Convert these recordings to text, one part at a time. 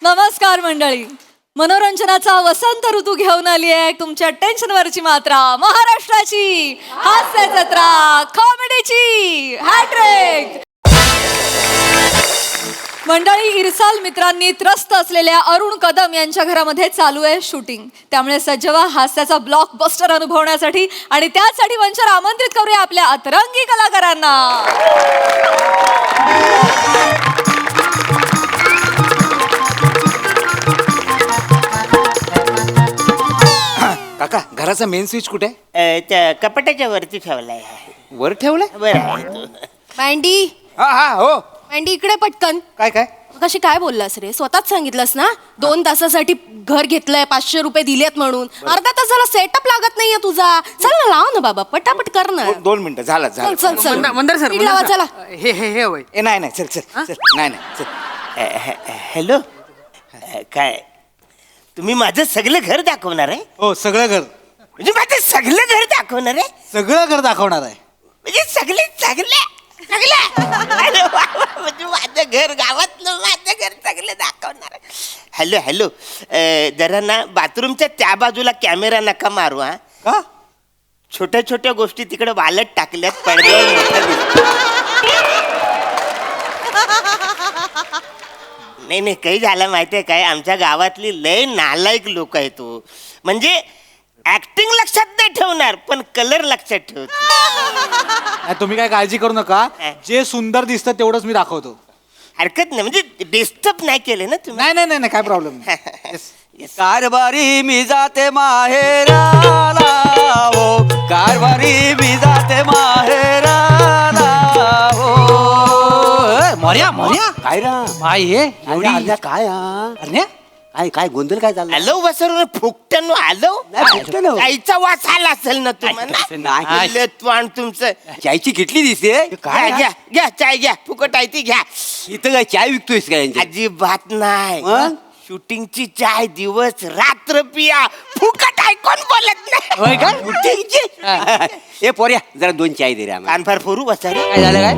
नमस्कार मंडळी, मनोरंजनाचा वसंत ऋतू घेऊन आली आहे तुमच्या टेन्शनवरची मात्रा, महाराष्ट्राची हास्य जत्रा, कॉमेडीची हॅट्रिक. मंडळी, इरसाल मित्रांनी त्रस्त असलेल्या अरुण कदम यांच्या घरामध्ये चालू आहे शूटिंग. त्यामुळे सज्ज व्हा हास्याचा ब्लॉकबस्टर अनुभवण्यासाठी आणि त्यासाठी मंचावर आमंत्रित करूया आपल्या अतरंगी कलाकारांना. काका, घराचा मेन स्विच कुठे? त्या कपाटाच्या वरती ठेवलाय. वर ठेवलंय? बरं आहे तो. मँडी, हा हा हो. मँडी इकडे पटकन. काय काय? कशी काय बोललास रे? स्वतःच सांगितलंस ना 2 तासासाठी घर घेतलंय, 500 रुपये दिलेत म्हणून. अर्धा तास झाला, सेटअप लागत नाहीये तुझा. चल ना, लाव ना बाबा, पटापट कर ना. 2 मिनिटं झालं चल चल चल मंदार सर, पीठ लावा, चला. हे होय. ए नाही नाही, चल चल चल. नाही नाही चल. हॅलो, काय तुम्ही माझं सगळं घर दाखवणार आहे? हो, सगळं घर, म्हणजे माझं सगळं घर दाखवणार आहे? सगळं घर दाखवणार आहे. म्हणजे सगळे सगळे सगळे अरे वा वा, म्हणजे माझं घर गावातलं माझं घर सगळं दाखवणार आहे. हॅलो हॅलो, जरा ना बाथरूमच्या त्या बाजूला कॅमेरा नका मारू. हा, का? छोट्या छोट्या गोष्टी तिकडे वालत टाकल्यात, पडद्यावर मोठ्या दिसतात. नाही नाही, काही झालं माहितीये काय, आमच्या गावातली लय नालायक लोक आहेत. तो म्हणजे ऍक्टिंग लक्षात नाही ठेवणार, पण कलर लक्षात ठेवतो. नाही, तुम्ही काय काळजी करू नका. जे सुंदर दिसतं तेवढंच मी दाखवतो. हरकत नाही, म्हणजे डिस्टर्ब नाही केले ना तुम्ही. नाही नाही नाही, काय प्रॉब्लेम नाही. कारभारी मी जाते माहेराला हो, कारभारी मी जाते माहेराला हो. मोर्या मोर्या काय रा माय हे एवढी अर्ध्या काय हा? अरे काय काय गोंधळ काय चालला? आलो बसर फुकट्यानो आलो. नाही, फुकट्यानं. आईचा वास आला असेल ना नाही. तुम्हाला पण तुमचं. चायची किटली दिसते घ्या घ्या घ्या, चाय घ्या, फुकट आहे ती घ्या. इथं काय चाय विकतोयस काय यांची? अजिबात नाही. मग? शूटिंगची चाय दिवस रात्र पिया, फुकट आहे, कोण बोलत नाही. होय काय? ए पोऱ्या, जरा 2 चाय दे रे आम्हाला. कानफार फोरू बसा रे. काय झालं काय?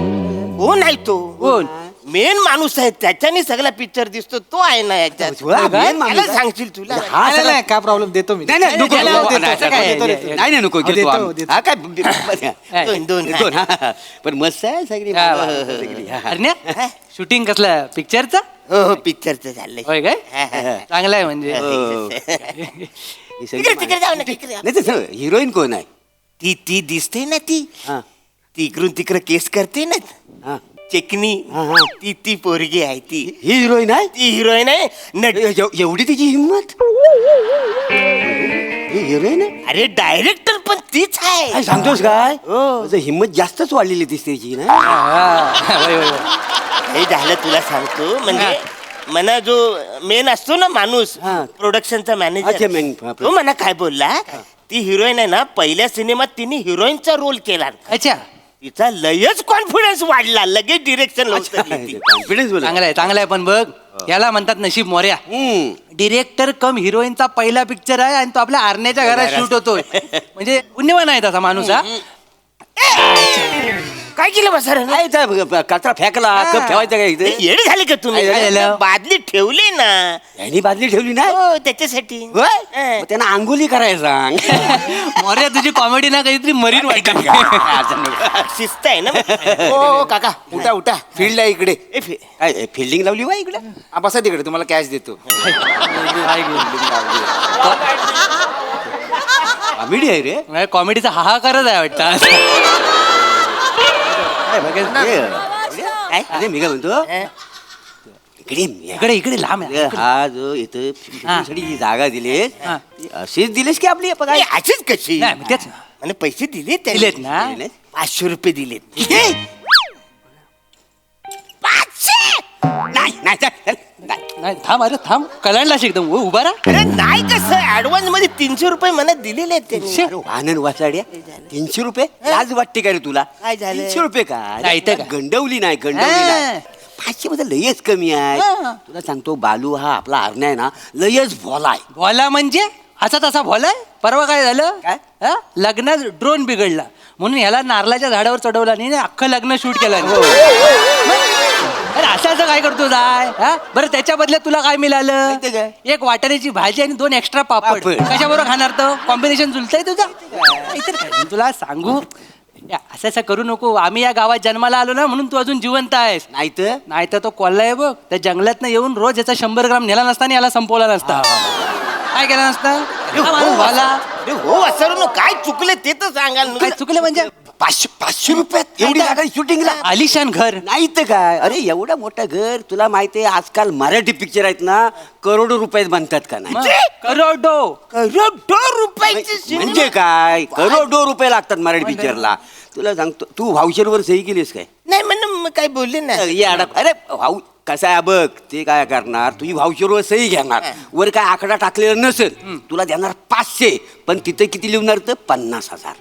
कोण आहे तो? कोण? मेन माणूस आहे, त्याच्याने सगळा पिक्चर दिसतो, तो आहे ना याच्यात. होय, main माणूस त्याला आहे. सांगशील तुला. हा नाही सगळा नाही, काय प्रॉब्लेम, देतो मी. नाही नाही नको देतो, नको, देतो, नाही, देतो, नाही, देतो, नाही, देतो. नाही नाही, नको घेतो देतो, आम्ही. देतो. हा काय दोन, दोन. दोन, हा. पण मस्त आहे सगळी हा, वा. सगळी, हा. अरे शूटिंग कसलं पिक्चरचं? हो हो, पिक्चरचं झालंय. होय काय? चांगलं आहे म्हणजे. हो. ही सगळी तिकडे तिकडे जाऊ ना, तिकडे जाऊ. नाही तसं हिरोईन कोण आहे? ती दिसते ना, ती हा इकडून तिकडे केस करते ना, हा चेकनी. हा, हा. ती पोरगी आहे, ती ही हिरोईन आहे? ती हिरोईन आहे. नट एवढी तिची हिंमत? ही हिरोईन आहे? अरे डायरेक्टर पण तीच आहे. काय सांगतोस काय? हो. माझं हिंमत जास्तच वाढलेली दिसते तिची ना. होय, होय, होय. हे झालं तुला सांगतो. म्हणजे मना जो मेन असतो ना माणूस, हा. प्रोडक्शनचा अच्छा, मॅनेजर, main, हा, तो मला काय बोलला, ती हिरोईन आहे ना, पहिल्या सिनेमात तिने हिरोईनचा रोल केला. अच्छा, तिचा लयच कॉन्फिडन्स वाढला, लगेच डिरेक्शन कॉन्फिडन्स बोला. चांगलं आहे पण बघ, याला म्हणतात नशीब मोर्या. डिरेक्टर कम हिरोईनचा पहिला पिक्चर आहे आणि तो आपल्या आरण्याच्या घरात शूट होतोय. म्हणजे पुण्यवान आहे तसा माणूस हा. काय केलं बसर? काय त्या कचरा फेकला, कप ठेवायचा काय इथे? येड झाले का तुम्ही? काय झालं? बादली ठेवली ना. यांनी बादली ठेवली ना? हो, त्याच्यासाठी. होय? मग त्यांना आंघोली करायला सांग. मोर्या तुझी कॉमेडी ना काहीतरी मरीन वाटत. शिस्त आहे ना. हो काका, उठा उठा, फील्ड आहे इकडे. काय फिल्डिंग लावली बा इकडे? हा, बसा तिकडे, तुम्हाला कॅश देतो. कॉमेडी आहे रे. कॉमेडीचा हाहाकारच आहे वाटतं. काय बघायचं? काय? अरे मी काय म्हणतो, इकडे इकडे इकडे लांब आहे. हा जो इथं साठी जी जागा दिली हा. अशीच दिलीस की आपली अरे, अशीच कशी? नाही, मग तेच. आणि पैसे दिले दिलेत ना? 500 रुपये दिलेत. किती? 500? नाही नाही चल, नाही. नाही थांब, अरे थांब, कलांडलास एकदम उभा राहा. अरे नाही, कसं ऍडव्हान्स मध्ये 300 रुपये मला दिलेले आहेत त्यांनी. अरे वाहन वाचाड्या 300 रुपये लाज वाटते का रे तुला? काय झालं? 300 रुपये नाही तर का? काय? गंडवली नाही हा. 500 मध्ये लयच कमी आहे. तुला सांगतो, बालू हा आपला हरण्या आहे ना, लयच भोला आहे. भोला म्हणजे असा तसा भोलाय. परवा काय झालं, काय? हा? लग्नात ड्रोन बिघडला म्हणून ह्याला नारळाच्या झाडावर चढवला नाही, अख्खं लग्न शूट केलं. अरे असं काय करतो जाय हा? बरं त्याच्या बदल्यात तुला काय मिळालं माहितीये काय? एक वाटाण्याची भाजी आणि 2 एक्स्ट्रा पापड पापड. कशाबरोबर खाणार तर कॉम्बिनेशन जुलतंय तुझं इतर काय? मी तुला सांगू असं असं करू नको. आम्ही या गावात जन्माला आलो ना म्हणून तू अजून जिवंत आहेस. नाही तर नाही तर तो कोल्हा आहे बघ त्या जंगलात येऊन रोज याचा 100 ग्राम नेला नसता आणि याला संपवला नसता. काय केला नसता हा माणूस वाला. अरे हो असं काय चुकले ते तर सांगाल ना. काय चुकलं म्हणजे 500 रुपयात एवढी जागा शूटिंगला आलिशान घर नाही तर काय. अरे एवढं मोठं घर तुला माहितीये आजकाल मराठी पिक्चर आहेत ना करोडो रुपयात बनतात का नाही करोडो करोडो रुपयाचे सिनेमा. म्हणजे काय करोडो रुपये लागतात मराठी पिक्चरला. तुला सांगतो तू व्हाउचरवर सही केलीस काय नाही म्हणून काय बोलले ना. अरे भाऊ कसा आहे बघ ते काय करणार तुझी व्हाउचरवर सही घेणार वर काय आकडा टाकलेला नसेल तुला देणार 500 पण तिथे किती लिहणार तर 50,000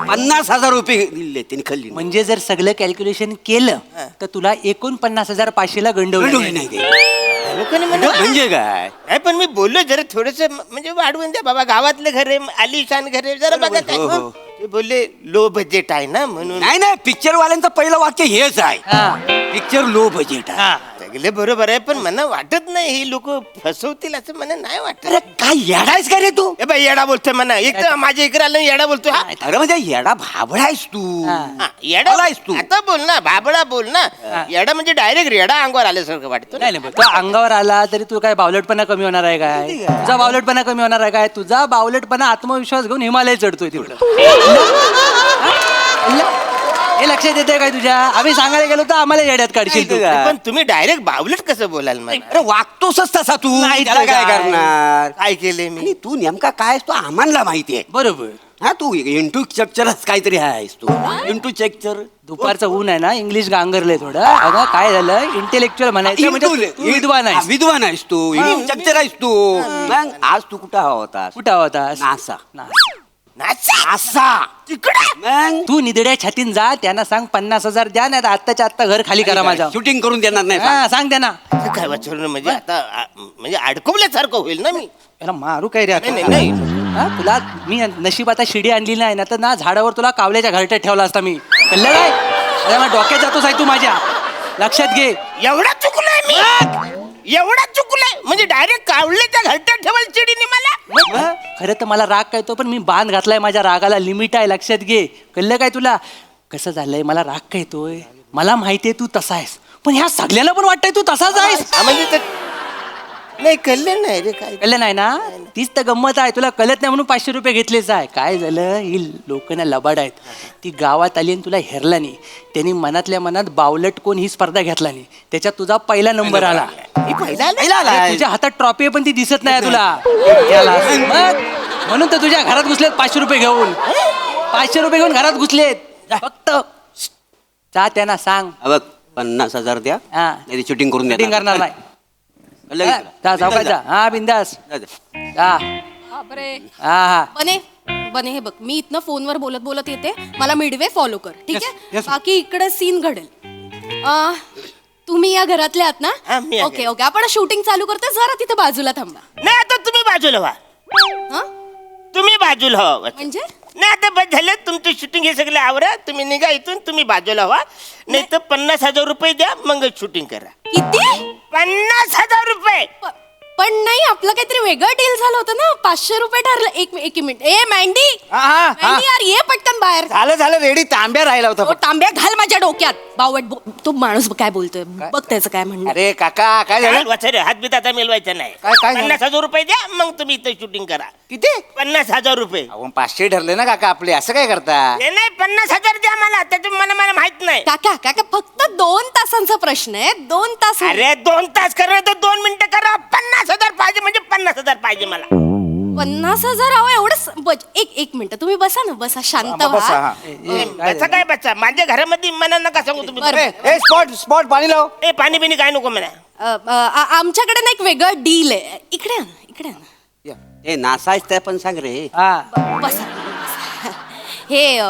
50,000 रुपये दिले त्यांनी खाल्ली म्हणजे जर सगळं कॅल्क्युलेशन केलं तर तुला 49,500ला गंडवली गंडवलं नाही ते. लोकांनी म्हणलं म्हणजे काय नाही पण मी बोललो जरा थोडस म्हणजे वाढवून द्या बाबा गावातलं घर आहे आलिशान घर आहे जरा बघा काय. हो, हो. ते बोलले लो बजेट आहे ना म्हणून. नाही नाही पिक्चर वाल्यांचं पहिलं वाक्य हेच आहे हा. पिक्चर लो बजेट आहे हा. सगळे बरोबर आहे पण मला वाटत नाही ही लोक फसवतील असं मला नाही वाटत. अरे काय येडायस का रे तू ए बाई येडा बोलतोय म्हणा एक तर माझ्या इकडे आलं येडा बोलतोय हा. अरे म्हणजे येडा भाबडायस तू हा, येडा आलायस तू. आता बोल ना बाबळा बोल ना. येडा म्हणजे डायरेक्ट रेडा अंगावर आल्यासारखं वाटतं ना. नाही नाही तो अंगावर आला तरी तू काय बावलटपणा कमी होणार आहे काय तुझा बावलटपणा कमी होणार आहे काय तुझा बावलटपणा आत्मविश्वास घेऊन हिमालय चढतोय तिकडं हे लक्षात येते काय तुझ्या आम्ही सांगायला गेलो तर आम्हाला येड्यात काढशील तू पण तुम्ही डायरेक्ट बावलट कसं बोलाल मला. अरे वागतोसच तसा तू नाही तर त्याला काय काय? करणार काय केले मी आणि तू नेमका काय आहेस तो आम्हाला माहिती आहे बरोबर हा तू इंटू स्ट्रक्चरच काहीतरी आहेस तू इंटू स्ट्रक्चर दुपारचं ऊन आहे ना इंग्लिश गांगरले थोडं अगं काय झालं इंटेलेक्च्युअल म्हणायचं म्हणजे तू विद्वान आहेस विद्वान आहेस तू स्ट्रक्चर आहेस तू मग आज तू कुठं हवा होतास कुठं होतास नासा नाचा असा तिकडे मग तू निधड्या छातीन जा त्यांना सांग 50,000 द्या नाही आत्ताच्या आत्ता घर खाली करा माझ्या शूटिंग करून देणार नाही हा सांग त्यांना असं काय वाचवलं म्हणजे आता म्हणजे अडकवल्यासारखं होईल ना मी. याला मारू काय रे आता? नाही, नाही, नाही. हा, तुला मी नशीब आता शिडी आणली नाही ना तर ना झाडावर तुला कावल्याच्या घरट्यात ठेवला असता मी कळलं काय अरे मग डोक्यात जातोस आहे तू माझ्या लक्षात घे एवढा चुकलोय मी एवढा चुकलोय म्हणजे डायरेक्ट कावल्याच्या घरट्यात ठेवाल चिडीने मला. खरं तर मला राग काय तो पण मी बांध घातलाय माझ्या रागाला लिमिट आहे लक्षात घे कळलं काय तुला कसं झालंय मला राग काय येतोय मला माहितीये तू तसा आहेस पण ह्या सगळ्यांना पण वाटतंय तू तसाच आहेस हा, म्हणजे नाही कळलं नाही रे काय. कळलं नाही ना तीच तर गंमत आहे तुला कळत नाही म्हणून 500 रुपये घेतलेच आहे काय झालं ही लोक ना लबाड आहेत ती गावात आली आणि तुला हेरला नाही त्यांनी मनातल्या मनात बावलट कोण ही स्पर्धा घेतला नाही त्याच्यात तुझा पहिला नंबर आला मी पहिला अरे, तुझ्या हातात ट्रॉफी आहे पण ती दिसत नाही तुला याला. मग म्हणून तर तुझ्या घरात घुसलेत 500 रुपये घेऊन 500 रुपये घेऊन घरात घुसलेत फक्त जा त्यांना सांग बघ 50,000 द्या हा. नाही शूटिंग करून Shooting करणार नाही कळलं की तुला? जा सावकाश जा हा बिंदास जा, जा. जा बापरे हा हा बने हे बघ मी इथनं फोनवर बोलत बोलत येते मला मिडवे फॉलो कर ठीक आहे बाकी इकडे सीन घडेल तुम्ही या घरातले आहात हा, ना मी आहे. ओके ओके आपण शूटिंग चालू करते जरा तिथे बाजूला थांबा नाही आता तुम्ही बाजूला व्हा हा तुम्ही बाजूला व्हा म्हणजे नाही आता बस झालं तुमचं शूटिंग हे सगळं आवरा तुम्ही निघा इथून तुम्ही बाजूला व्हा नाही तर 50,000 रुपये द्या मग शूटिंग करा. किती 50,000 रुपये पण नाही आपलं काहीतरी वेगळं डील झालं होतं ना 500 रुपये ठरलं एक मिनिट ए मँडी मँडी यार ये पटकन बाहेर झालं रेडी तांब्या राहिला होता ओ, तांब्या घाल माझ्या डोक्यात बावट तो माणूस काय बोलतोय बघ त्याचं काय म्हणणं अरे काका काय झालं वाचरे हात बीत आता मिळवायचा नाही. काय झालं? 50,000 रुपये द्या मग तुम्ही इथं शूटिंग करा. किती 50,000 रुपये अहो 500 ठरले ना काका आपले असं काय करता ते नाही 50,000 द्या मला त्यातून मला माहित नाही. काका काका फक्त 2 तासांचा प्रश्न आहे 2 तास अरे 2 तास करा तर 2 मिनिटं करा 50,000 पाहिजे म्हणजे 50,000 पाहिजे मला. 50,000 अहो एवढं एक मिनिट तुम्ही बसा ना बसा शांत बसा, व्हा हा. बचा काय बचा माझ्या घरामध्ये मला नका सांगू तुम्ही. बरं. ए स्पॉट पाणी लाव ए पाणी बिनी काय नको म्हणा. आमच्याकडे ना एक वेगळं डील आहे इकडे या ना ए नासायच त्या पण सांग रे हा बसा हे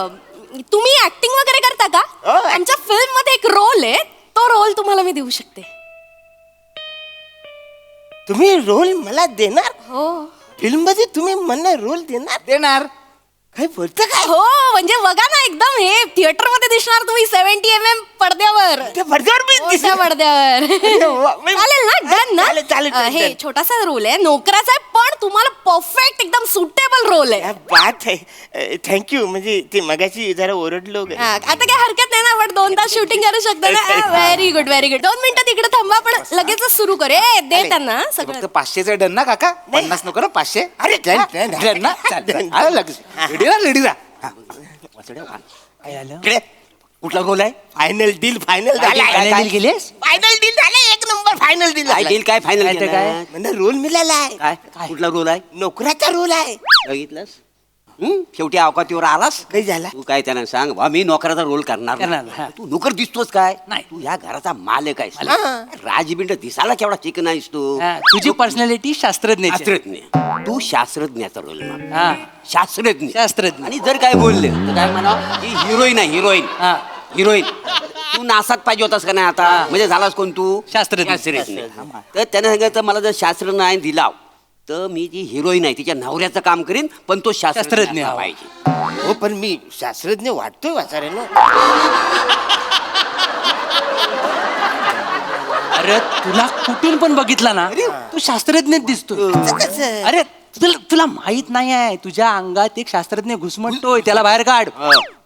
तुम्ही ऍक्टिंग वगैरे करता का हो, आमच्या फिल्म मध्ये एक रोल आहे तो रोल तुम्हाला मी देऊ शकते तुम्ही रोल मला देणार हो फिल्म मध्ये तुम्ही मला रोल देणार देणार काय बोलतं काय हो म्हणजे बघा ना एकदम हे थिएटर मध्ये दिसणार तुम्ही 70 पडद्यावर त्या पडद्यावर मी मोठ्या दिसणार. पडद्यावर वा, मी- चालेल ना डन ना चालेल, चालेल, हे चालेल. छोटासा रोल आहे नोकराचा आहे पण तुम्हाला परफेक्ट एकदम सुटेबल रोल आहे क्या बात आहे थँक्यू म्हणजे ते मगाशी जरा ओरडलो वगैरे. हा, आता काही हरकत नाही ना आपण 2 तास शूटिंग करू शकतो ना व्हेरी गुड 2 मिनिटं तिकडे थांबा पण लगेचच सुरू करे दे त्यांना ते सगळं फक्त 500चं डन ना काका 50 नको ना 500 अरे डन डन डन ना चालेल आलं लगेच रेडी ना काय झालं इकडे कुठला रोल आहे फायनल डील फायनल काय deal केलीस? फायनल डील झाले 1 नंबर फायनल डील काय डील काय फायनल काय ते काय? म्हणजे रोल मिळाला आहे काय कुठला रोल आहे नोकराचा रोल आहे बघितलंस शेवटी अवकातीवर आलास काही झाला तू काय त्यांना सांग बा मी नोकराचा रोल करणार करणार, नाही. हा. तू नोकर दिसतोस काय नाही. तू या घराचा मालक आहेस राजबिंड दिसायला केवढा चिकन आहेस तू हा, तुझी पर्सनॅलिटी शास्त्रज्ञ शास्त्रज्ञ तू शास्त्रज्ञाचा रोल हा शास्त्रज्ञ शास्त्रज्ञ. आणि जर काय बोलले तर काय म्हणा ही हिरोईन आहे हिरोईन हा हिरोईन तू नासात पाहिजे होतास का नाही आता म्हणजे झालास कोण तू शास्त्रज्ञ. तर त्याने सांगितलं मला जर शास्त्र नाही दिला तर मी जी हिरोईन आहे तिच्या नवऱ्याचं काम करीन पण तो शास्त्रज्ञ शास्त्रज्ञ असला हवा. पाहिजे हो पण मी शास्त्रज्ञ वाटतोय वाचाऱ्यानो अरे तुला कुठून पण बघितला ना तू शास्त्रज्ञ दिसतो कसं? अरे तुला माहित नाही आहे तुझ्या अंगात एक शास्त्रज्ञ घुसमटतोय त्याला बाहेर काढ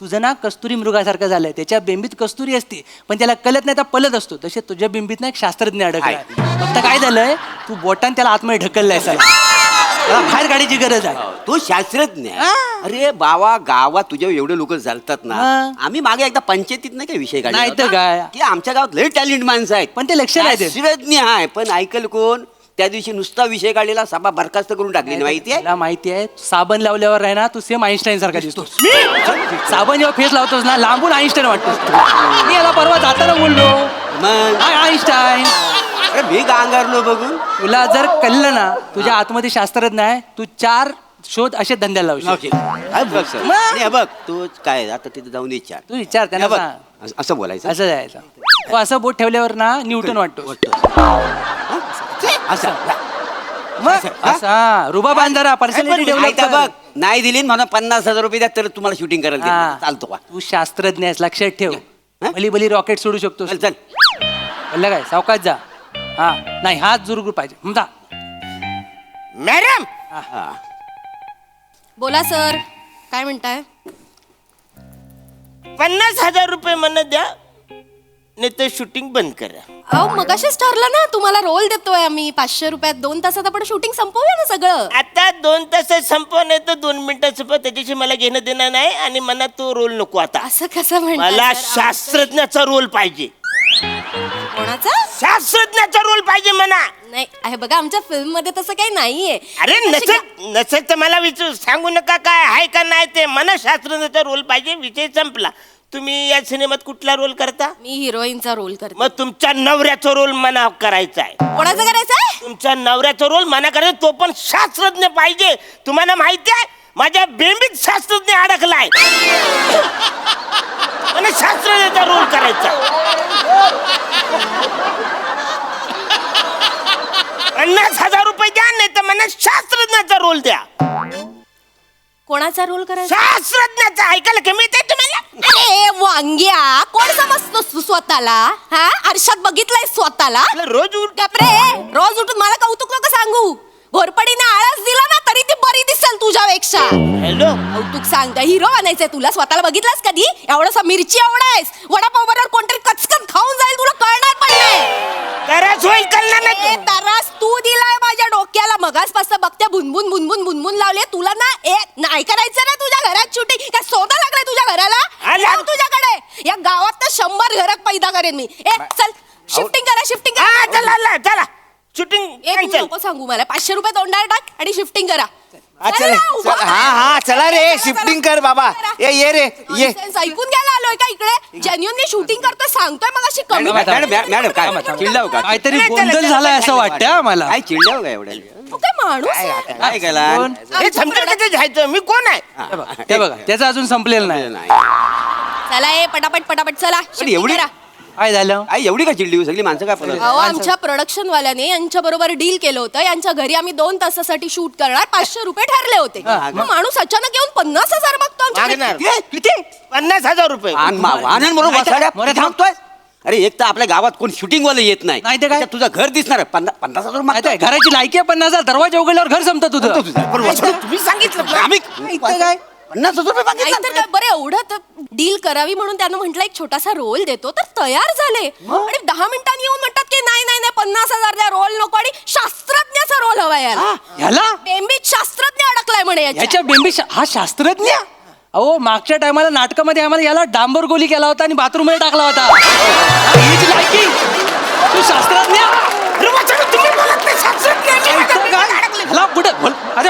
तुझं ना कस्तुरी मृगासारखं झालंय त्याच्या बिंबीत कस्तुरी असते पण त्याला कळत नाही तर पलत असतो तसे तुझ्या बिंबीत ना एक शास्त्रज्ञ अडकलाय फक्त काय झालंय तू बोटान त्याला आतमध्ये ढकललाय त्याला बाहेर काढायची गरज आहे तो शास्त्रज्ञ आहे. अरे बाबा गावात तुझ्या एवढे लोक चालतात ना हा. आम्ही मागे एकदा पंचायतीत नाही काय विषय काढला नाही तर होता? काय? की आमच्या गावात लय टॅलेंट माणसं आहेत पण ते लक्ष नाही देत. शास्त्रज्ञ आहे पण ऐकल कोण त्या दिवशी नुसता विषय काढलेला सभा बरखास्त करून टाकली माहिती आहे तुला माहिती आहे साबण लावल्यावर आहे ना तू सेम आईन्स्टाईन सारखा दिसतो साबण जेव्हा फेस लावतोस ना लांबून आईन्स्टाईन वाटतोस तू. मी याला परवा जाताना बोललो मग हाय आईन्स्टाईन अरे मी गांगारलो बघून तुला जर कळलं ना तुझ्या आतमध्ये शास्त्रज्ञ आहे तू 4 शोध असे धंद्याला लावशील लावशील. हा बघ सर. आणि हे बघ तू काय आता तिथे जाऊन विचार तू विचार त्यांना हे बघ, सांग. असं बोलायचं असं जायचं तो असं बोट ठेवल्यावर ना न्यूटन वाटतो असं मग असा रुबा बांधारा पर्सनॅलिटी डेव्हलप बघ नाही दिली म्हणून 50,000 रुपये द्या तर तुम्हाला शूटिंग करायला देतो. चालतो का तू शास्त्रज्ञ आहेस लक्षात ठेव हा? भली भली रॉकेट सोडू शकतो चल चल बोललं काय सावकाश जा हा नाही हात जुरगुर पाहिजे जा मॅडम बोला सर काय म्हणताय 50,000 रुपये म्हणत द्या नाही तर शूटिंग बंद करा अहो मगाशीच ठरलं ना तुम्हाला रोल देतोय आम्ही 500 रुपयात 2 तासात आपण शूटिंग संपवूया ना सगळं आता 2 तासात संपव नाही तर 2 मिनिटात संपव त्याच्याशी मला घेणं देणं नाही आणि मला तो रोल नको आता असं कसं मला म्हणताय सर? शास्त्रज्ञाचा रोल पाहिजे कोणाचा शास्त्रज्ञाचा रोल पाहिजे म्हणा नाही आहे बघा आमच्या फिल्म मध्ये तसं काही नाहीये अरे नसेल तर मला विचार सांगू नका काय आहे का नाही ते मला शास्त्रज्ञाचा रोल पाहिजे विषय संपला तुम्ही या सिनेमात कुठला रोल करता मी हिरोईनचा रोल करते मग तुमच्या नवऱ्याचा रोल मना करायचा आहे कोणाचा करायचा तुमच्या नवऱ्याचा रोल मना करायचा तो पण शास्त्रज्ञ पाहिजे तुम्हाला माहिती आहे माझ्या बेंबीत शास्त्रज्ञ अडकलाय मला शास्त्रज्ञाचा रोल करायचा 50,000 रुपये द्या नाही तर मला शास्त्रज्ञाचा रोल द्या कोणाचा रोल करायचा शास्त्रज्ञाचा ऐकायला कमी येते तुम्हाला अरे वांग्या कोण समजतोस तू स्वतःला हा आरशात बघितलंय स्वतःला रोज उठ रे रोज उठून मला कौतुक नको सांगू घोरपडीने आळस दिला ना तरी ती बरी दिसेल तुझ्यापेक्षा हॅलो कौतुक सांगता हिरो बनायचंय तुला स्वतःला बघितलंस कधी एवढं मिरची एवढायस वडापाव बरोबर कोणतरी कचकन खाऊन जाईल तुला कळणार पण नाही कराच होईल कळलं ए, नाही तरास तू दिलाय माझ्या डोक्याला मगासपासून बघते बुनबुन बुनबुन बुनबुन लावले तुला ना नाही करायचं ना तुझ्या घरात शूटिंग काय सोदा लागलाय तुझ्या घराला आला. लाव तुझ्याकडे या गावात तर 100 घरात पैदा करेन मी चल शिफ्टिंग शिफ्टिंग हा चला चला शूटिंग तू नको सांगू मला 500 रुपये तोंडावर टाक आणि शिफ्टिंग करा हा, चल चल, ना, उभा चल, राहा. हा, चला रे, चला, shifting चला. कर बाबा. चला. ये रे, ये. Nonsense, ऐकून घ्यायला आलोय का इकडे जेन्युअनली शूटिंग करतोय सांगतोय मग अशी कमी मॅडम काय चिडलाव का काहीतरी चला, गोंधळ चला, झालाय चला, असं चला. वाटतंय आम्हाला काय चिडलाव का एवढ्या तू काय माणूस आहे? काय केला कोण? हे समजा कसं जायचं मी कोण आहे ते बघा त्याचं अजून संपलेलं नाही नाही चला ए पटापट पटापट चला shifting एवढी करा. काय झालं आई एवढी का चिडली सगळी माणसं काय पडत अहो आमच्या प्रोडक्शन वाल्याने यांच्या बरोबर डील केलं होतं यांच्या घरी आम्ही 2 तासासाठी शूट करणार 500 रुपये ठरले होते मग माणूस अचानक येऊन 50,000 मागतो आमच्याकडे. मागणार किती 50,000 रुपये वाहनांबरोबर बसाड्या मोरे थांब. थांबतोय अरे एक तर आपल्या गावात कोण शूटिंग वाले येत नाही नाही ते काय? त्याच्यात तुझं घर दिसणार 50,000 माहिती आहे, घराची लायकी आहे 50,000 दरवाजा उघडल्यावर घर संपतं तुझं पण वसुली, तुम्ही सांगितलं ना. आम्ही इथं काय? 50,000 रुपये नाहीतर मागितले काय बरं एवढं डील करावी म्हणून त्यानं म्हटलं एक छोटासा रोल देतो तर तयार झाले आणि 10 मिनिटांनी येऊन म्हणतात की नाही नाही नाही 50,000 द्या रोल नको आणि शास्त्रज्ञाचा रोल हवा याला ह्याला बेंबीत शास्त्रज्ञ अडकलाय म्हणे याच्या याच्या बेंबी हा शास्त्रज्ञ अहो मागच्या टायमाला नाटकामध्ये आम्हाला याला डांबर गोली केला होता आणि बाथरूम मध्ये टाकला होता हीच लायकी तू शास्त्रज्ञ ह्याला कुठे अरे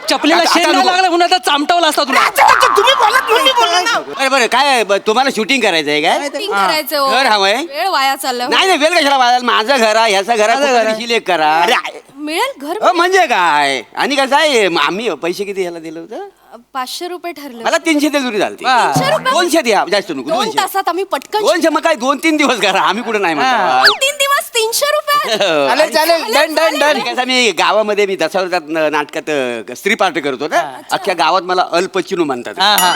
चपलीला आता शेण नाही नको. लागला म्हणून आता चामटावला असता तुला तुम्ही बोलत म्हणून मी बोललो ना. बरं बरं काय आहे, तुम्हाला शूटिंग करायचं आहे काय Shooting करायचं हो. घर हवंय? वेळ वाया चाललाय हो. नाही नाही वेळ कशाला वाजाल माझं घर आहे ह्याचा घर आहे एक करा अरे मिळेल घर म्हणजे काय आणि कसं आहे आम्ही पैसे किती ह्याला दिलं होतं 500 रुपये ठरले मला 300 दे जुरी झालती 300 रुपये? 200 द्या जास्त नको 2 200 तासात आम्ही पटकन 200 मग काय 2-3 दिवस करा आम्ही कुठे नाही म्हणतो 2-3 दिवस 300 रुपये चालेल चालेल डन डन डन कसं मी गावामध्ये मी दशावतारात नाटकात स्त्री पार्ट करतो ना अख्ख्या गावात मला अल्पचिनू म्हणतात हा हा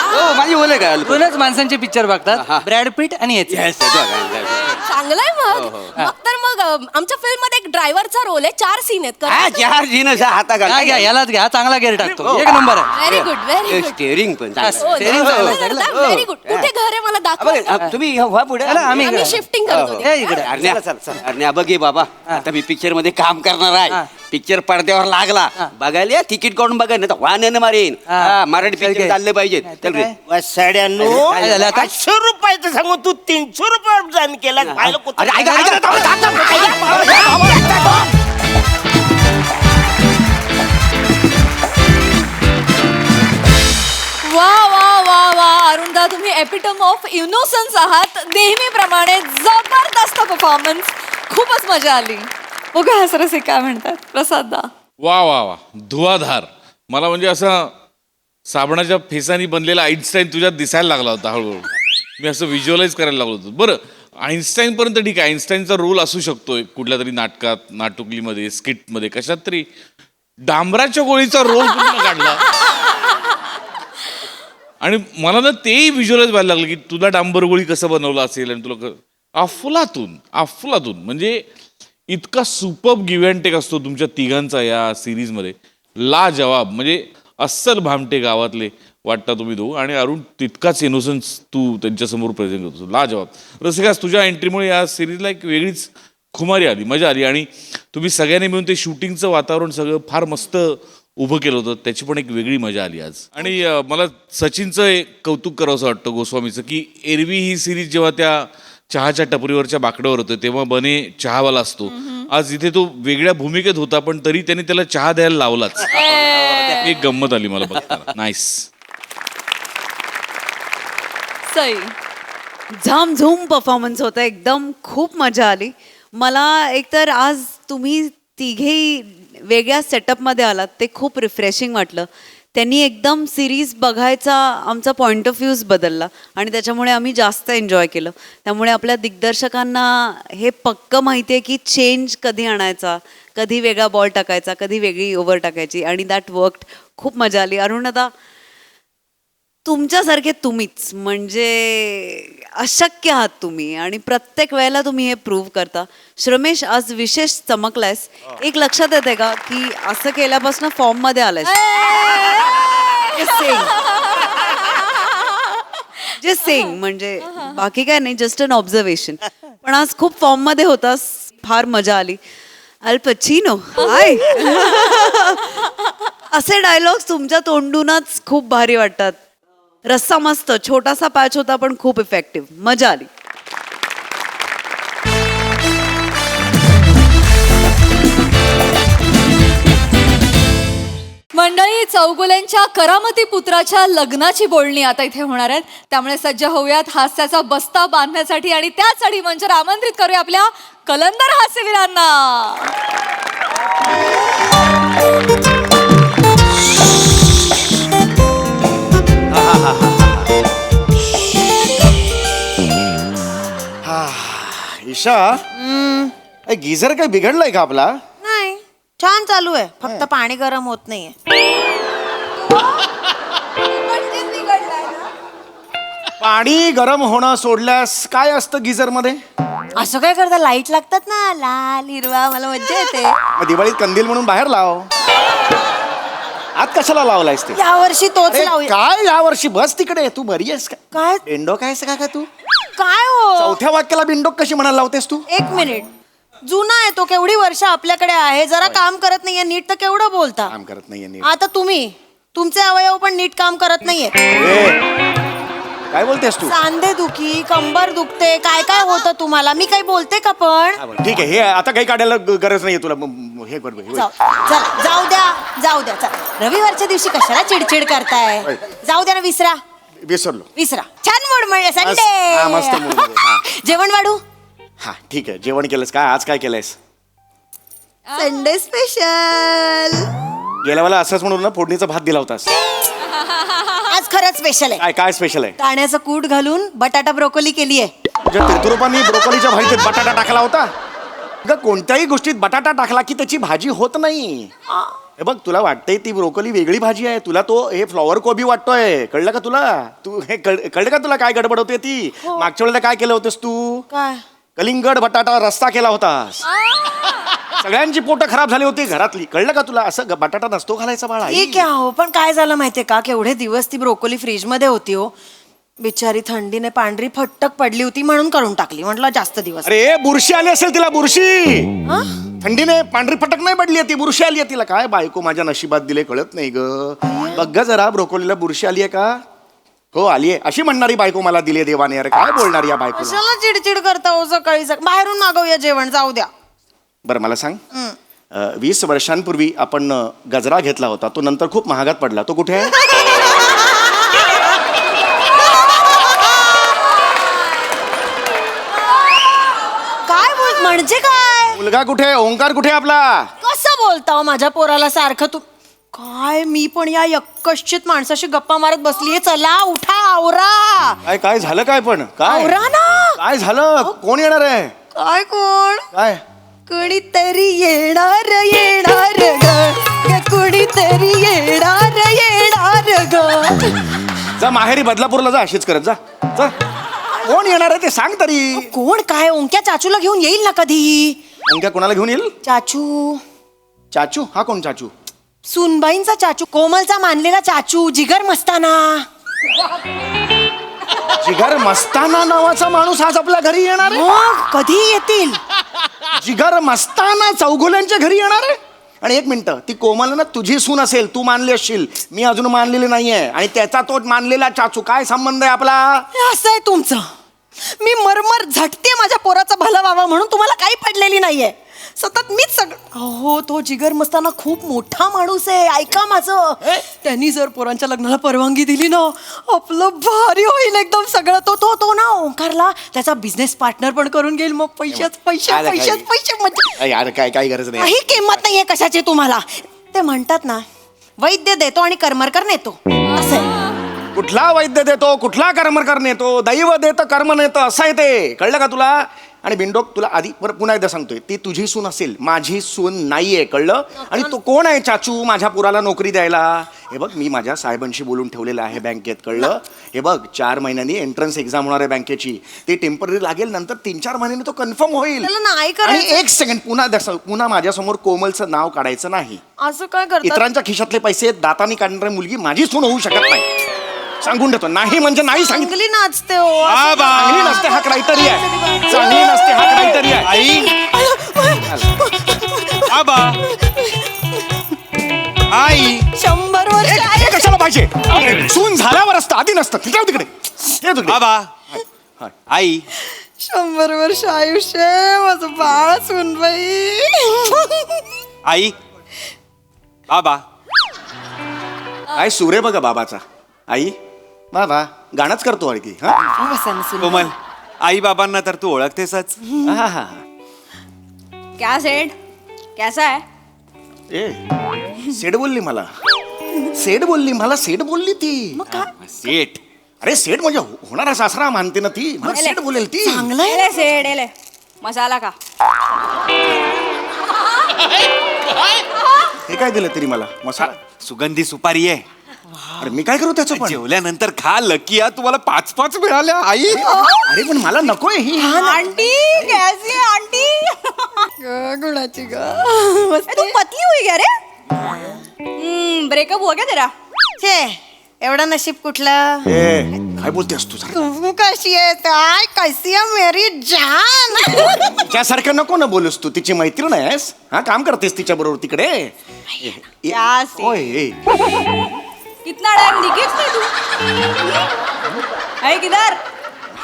हो माझी बोले काय अल्प दोनच माणसांचे पिक्चर हा. बघतात ब्रॅड पिट आणि याचे Yes, yes, yes. चांगलंय मग तर मग आमच्या फिल्म मध्ये एक ड्रायव्हरचा रोल आहे 4 सीन आहेत हा, चार जीनस हाता घ्या घ्या यालाच घ्या चांगला गेअर टाकतो एक नंबर आहे very good very good steering पण चांगलं. Steering चांगलं, व्हेरी गुड कुठे घर आहे मला दाखवा बघ, तुम्ही व्हा पुढे चला, आम्ही आम्ही शिफ्टिंग करतो हे इकडे अरण्या बघ ये बाबा आता मी पिक्चर मध्ये काम करणार आहे पिक्चर पडद्यावर लागला बघायला या, तिकीट काढून बघा नाही तर वाहन मारेन हा, मराठी पिक्चर चालले पाहिजेत चल रे वसाड्यांनो काय झालं आता? 500 रुपयाचं सांगू तू 300 रुपये जाण केला पाहिलं कुठं? अरे, ऐका, ऐका. वा वा वा वा अरुणदा तुम्ही एपिटम ऑफ इनोसन्स आहात नेहमीप्रमाणे जबरदस्त परफॉर्मन्स खूपच मजा आली बघा हसरसे काय म्हणतात प्रसाद दा वा वा वा धुवाधार मला म्हणजे असं साबणाच्या फेसानी बनलेला आईन्स्टाईन तुझ्यात दिसायला लागला होता हळूहळू मी असं व्हिज्युअलाइज करायला लागलो होतो बरं आईन्स्टाईन पर्यंत ठीक आहे आईन्स्टाईनचा रोल असू शकतोय कुठल्या तरी नाटकात नाटुकलीमध्ये स्किटमध्ये कशात तरी डांबराच्या गोळीचा रोल तुम्ही काढला आणि मला ना तेही व्हिज्युअलाइज व्हायला लागलं की तुला डांबर गोळी कसं बनवलं असेल आणि तुला अफलातून म्हणजे इतका सुपर्ब गिव्ह अँड टेक असतो तुमच्या तिघांचा या सिरीजमध्ये लाजवाब म्हणजे अस्सल भामटे गावातले वाटता तुम्ही दो आणि अरुण तितकाच इनोसन्स तू त्यांच्यासमोर प्रेझेंट करतो लाजवाब रसिकास तुझ्या एंट्रीमुळे या सिरीजला एक वेगळीच खुमारी आली मजा आली आणि तुम्ही सगळ्यांनी मिळून ते शूटिंगचं वातावरण सगळं फार मस्त उभं केलं होतं त्याची पण एक वेगळी मजा आली आज आणि मला सचिनचं एक कौतुक करावंसं वाटतं गोस्वामीचं की एरवी ही सिरीज जेव्हा त्या चहाच्या टपरीवरच्या बाकड्यावर होतं तेव्हा बने चहावाला असतो आज इथे तो वेगळ्या भूमिकेत होता पण तरी त्याने त्याला चहा द्यायला लावलाच एक गंमत आली मला बघताना नाईस सई झामझूम परफॉर्मन्स होता एकदम खूप मजा आली मला एकतर आज तुम्ही तिघेही वेगळ्या सेटअपमध्ये आलात ते खूप रिफ्रेशिंग वाटलं त्यांनी एकदम सिरीज बघायचा आमचा पॉईंट ऑफ व्ह्यूज बदलला आणि त्याच्यामुळे आम्ही जास्त एन्जॉय केलं त्यामुळे आपल्या दिग्दर्शकांना हे पक्कं माहिती आहे की चेंज कधी आणायचा कधी वेगळा बॉल टाकायचा कधी वेगळी ओव्हर टाकायची आणि दॅट वर्कड खूप मजा आली अरुणदा तुमच्यासारखे तुम्हीच म्हणजे अशक्य आहात तुम्ही आणि प्रत्येक वेळेला तुम्ही हे प्रूव्ह करता श्रमेश आज विशेष चमकलायस एक लक्षात येते का की असं केल्यापासून फॉर्म मध्ये आलायस जे सेंग म्हणजे बाकी काय नाही जस्ट अन ऑब्झर्वेशन पण आज खूप फॉर्म मध्ये होतास फार मजा आली अल पचिनो हाय असे डायलॉग्स तुमच्या तोंडूनच खूप भारी वाटतात रस्सा मस्त छोटासा पॅच होता पण खूप इफेक्टिव्ह मजा आली मंडळी चौगुल्यांच्या करामती पुत्राच्या लग्नाची बोलणी आता इथे होणार आहेत त्यामुळे सज्ज होऊयात हास्याचा बस्ता बांधण्यासाठी आणि त्यासाठी मंचावर आमंत्रित करूया आपल्या कलंदर हास्यवीरांना वर्षा गिझर काय बिघडलाय का आपला? नाही छान चालू आहे, फक्त पाणी गरम होत नाहीये. पाणी गरम होणं सोडल्यास काय असतं गिझर मध्ये? असं काय करता, लाईट लागतात ना लाल हिरवा, मला मज्जा येते. मग दिवाळीत कंदील म्हणून बाहेर लाव. आत कशाला लावलायस ते? यावर्षी तोच अरे, लावूया. काय या वर्षी बस तिकडे. तू बरी आहेस का? काय बिंडोक आहेस का तू? काय हो, चौथ्या वाक्याला बिंडोक कशी म्हणायला लावतेस तू? एक मिनिट, जुना आहे तो, केवढी वर्ष आपल्याकडे आहे, जरा काम करत नाहीये नीट तर केवढं बोलता. काम करत नाहीये नीट. आता तुम्ही तुमचे अवयव पण नीट काम करत नाहीये. काय बोलतेस तू? सांधे दुखी, कंबर दुखते, काय काय होतं तुम्हाला, मी काही बोलते का पण? ठीक आहे, हे आता काही काढायला गरज नाहीये तुला. हे कर हे जाऊ चला, जाऊ द्या चला. रविवारच्या दिवशी कशाला चिडचिड करताय? जाऊ द्या ना, विसरा विसरलो. छान मूड म्हणजे हा, मस्त mood मध्ये, हा. संडे. जेवण वाढू? हा ठीक आहे. जेवण केलंस काय? आज काय केलंयस? Sunday special. गेल्या वेळेला असंच म्हणून ना फोडणीचा भात दिला होतास. आज खरंच स्पेशल आहे. काय काय स्पेशल आहे? दाण्याचं कूट घालून बटाटा ब्रोकोली केली आहे. तुझ्या तिरुपती ब्रोकोलीच्या भाजीत बटाटा टाकला होता? अगं, कोणत्याही गोष्टीत बटाटा टाकला की त्याची भाजी होत नाही. हे बघ, तुला वाटतंय ती ब्रोकोली वेगळी भाजी आहे, तुला तो हे फ्लॉवर कोबी वाटतोय. कळलं का तुला? तू हे कळलं का तुला काय गडबड होते ती? मागच्या वेळेला काय केलं होतंस तू? काय कलिंगड बटाटा रस्ता केला होतास. सगळ्यांची पोटं खराब झाली होती घरातली. कळलं का तुला? असं बटाटा नसतो घालायचा बाळा. ठीक आहे हो, पण काय झालं माहितीये का, केवढे दिवस ती ब्रोकोली फ्रीज मध्ये होती हो, बिचारी थंडीने पांढरी फट्टक पडली होती म्हणून करून टाकली. म्हटलं जास्त दिवस. अरे बुरशी आली असेल तिला, बुरशी. थंडीने पांढरी फटक नाही पडली, ती बुरशी आली आहे तिला. काय बायको माझ्या नशिबात दिले कळत नाही ग. बघ ग जरा, ब्रोकोलीला बुरशी आली आहे का? हो आली आहे. अशी म्हणणारी बायको मला दिली देवाने. अरे काय बोलणार या बायकोला? कशाला चिडचिड करता हो सकाळी बाहेरून मागवूया जेवण, जाऊ द्या. बरं मला सांग, 20 वर्षांपूर्वी आपण गजरा घेतला होता, तो नंतर खूप महागात पडला, तो कुठे आहे? काय बोल म्हणजे काय? मुलगा कुठे? ओंकार कुठे आपला? कसं बोलता हो माझ्या पोराला सारखं तू? काय मी पण या यक्कश्चित माणसाशी गप्पा मारत बसलीये. चला उठा, आवरा. काय काय झालं? काय पण काय आवरा ना. काय झालं? कोण येणार आहे? काय कोण? काय? कुणीतरी येणार ग, कुणीतरी येणार ग. जा माहेरी बदलापूरला जा, अशीच करत जा. जा. कोण येणार आहे ते सांग तरी. कोण काय? ओंक्या चाचूला घेऊन येईल ना कधी. ओंक्या कोणाला घेऊन येईल? चाचू. चाचू? हा कोण चाचू? सुनबाईंचा चाचू, कोमलचा मानलेला चाचू, जिगर मस्ताना. जिगर मस्ताना नावाचा माणूस आज आपल्या घरी येणार आहे? मग कधी येतील? जिगर मस्ताना चौगुल्यांच्या घरी येणार आहे? आणि एक मिनिट, ती कोमल ना तुझी सून असेल, तू मानली असशील, मी अजून मानलेली नाहीये. आणि त्याचा तो मानलेला चाचू, काय संबंध आहे आपला? असं आहे तुमचं. मी मरमर झटते माझ्या पोराचं भलं व्हावं म्हणून, तुम्हाला काही पडलेली नाहीये. सतत मीच सगळं. हो, तो जिगर मस्ताना खूप मोठा माणूस आहे. ऐका माझं, त्यांनी जर पोरांच्या लग्नाला परवानगी दिली ना, आपलं भारी होईल एकदम सगळं. तो ना ओंकारला त्याचा बिझनेस पार्टनर पण करून घेईल. मग पैसेच म्हणजे यार काय काय गरज नाही. काही किंमत नाहीये कशाची तुम्हाला. ते म्हणतात ना, वैद्य देतो आणि कर्मरकर नेतो, असं आहे. कुठला वैद्य देतो, कुठला कर्मकर नेतो? दैव देतं, कर्म नेतं, असं आहे ते. कळलं का तुला? आणि बिंडोक, तुला आधी पुन्हा एकदा सांगतोय, ती तुझी सून असेल, माझी सून नाहीये. कळलं? आणि तो कोण आहे चाचू माझ्या पोराला नोकरी द्यायला? हे बघ, मी माझ्या साहेबांशी बोलून ठेवलेलं आहे बँकेत. कळलं? हे बघ, 4 महिन्यांनी एंट्रन्स एक्झाम होणार आहे बँकेची. ती टेम्पररी लागेल, नंतर 3-4 महिन्यांनी तो कन्फर्म होईल. नाही आणि करायचं. एक सेकंड, पुन्हा माझ्यासमोर कोमलचं नाव काढायचं नाही. असं काय करतात? इतरांच्या खिशातले पैसे दातानी काढणारी मुलगी माझी सून होऊ शकत नाही. सांगून देतो, नाही म्हणजे नाही. चांगली नाचते हो. चांगली नसते हा क्रायटेरिया आहे. चांगली नसते हा क्रायटेरिया आहे. आई 100 वर्ष हे कशाला पाहिजे? सून झाल्यावर असतं, आधी नसतं. तिकडे बाबा आई 100 वर्ष आयुष्य माझं बाळ सुनबाई. आई बाबा काय सूर्य बघा बाबाचा. आई बाबा गाणंच करतो आणखी. कोमल, आई बाबांना तर तू ओळखतेसच. क्या सेठ, कैसा है? सेठ बोलली मला. सेठ बोलली ती. सेठ? अरे सेठ म्हणजे होणारा सासरा मानते ना ती. मला सेठ बोलेल ती. चांगलं आहे. एले सेठ एले. मसाला का? हे काय दिलं तरी मला मसाला सुगंधी सुपारी आहे. अरे मी काय करू त्याचं पण जेवल्यानंतर खा लकी या तुम्हाला 5-5 मिळाल्या आई. अरे पण मला नकोय ही आंटी कैसी है आंटी गुणाची ग तू पतली हुई क्या रे? ब्रेकअप हुआ क्या तेरा? छे एवढं नशीब कुठलं. ए, काय बोलतेस तू जरा? तू कशी आहे काय कैसी आहे मेरी जान. त्यासारखं नको ना बोलूस तू तिची मैत्रीण आहेस हा काम करतेस तिच्या बरोबर तिकडे होय ए. कितना टाइम दिखेच नाही तू. है किधर?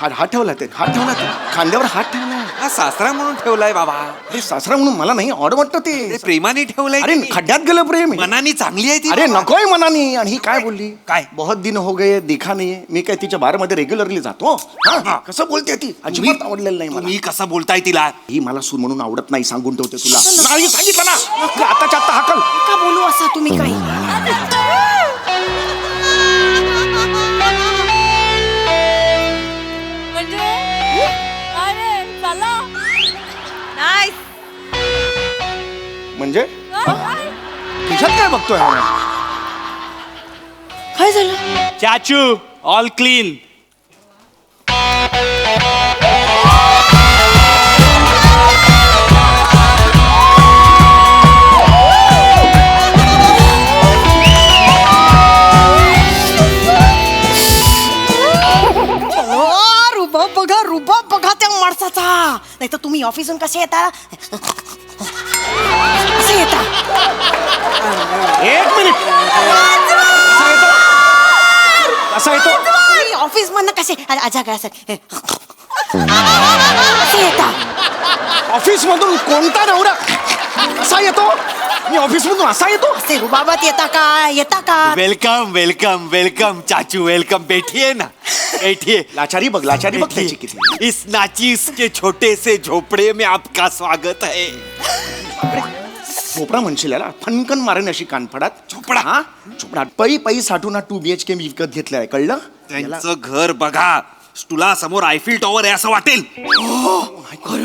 हात ठेवला ते खांद्यावर हात ठेवला हा सासरा म्हणून ठेवलाय बाबा. अरे सासरा म्हणून मला नाही ऑड वाटतं ते ते प्रेमाने ठेवलाय. अरे खड्ड्यात गेलं प्रेम मनानी चांगली आहे ती. अरे नकोय मनानी. आणि ही काय बोलली काय? बहुत दिन हो गए दिखा नाही. मी काय तिच्या बार मध्ये रेग्युलरली जातो हा? कसं बोलते ती अजिबात आवडलेलं नाही मला. तुम्ही कसं बोलताय तिला? ही मला सून म्हणून आवडत नाही सांगून ठेवते तुला. नाही सांगितलं ना तुला आताच्या आता हाकल. का बोलू असा तुम्ही काही. म्हणजे अरे चला. म्हणजे खिशात काय बघतोय हा? काय झालं. चाचू ऑल क्लीन. रुबाब बघा त्या माणसाचा. नाही तर तुम्ही ऑफिसून कसे येता. कसे येता. एक मिनिट कसा येतो ऑफिस मधनं कसे आजा काय सर कसे येता. ऑफिस मधून कोणता नवरा कसा येतो. मी ऑफिस मधून असा येतो. असे रुबाबात येता का. वेलकम वेलकम वेलकम चाचू वेलकम. बैठिए ना बैठिए. लाचारी बघ त्याची किती. इस नाचीस के छोटे से झोपड़े में आपका स्वागत है. झोपडा म्हणशील याला फनकन मारेन अशी कानफडात. झोपडा? हा झोपडा पै साठून 2 BHK मी विकत घेतलाय कळलं. त्यांचं घर बघा. तुला समोर आयफिल टॉवर आहे असं वाटेल.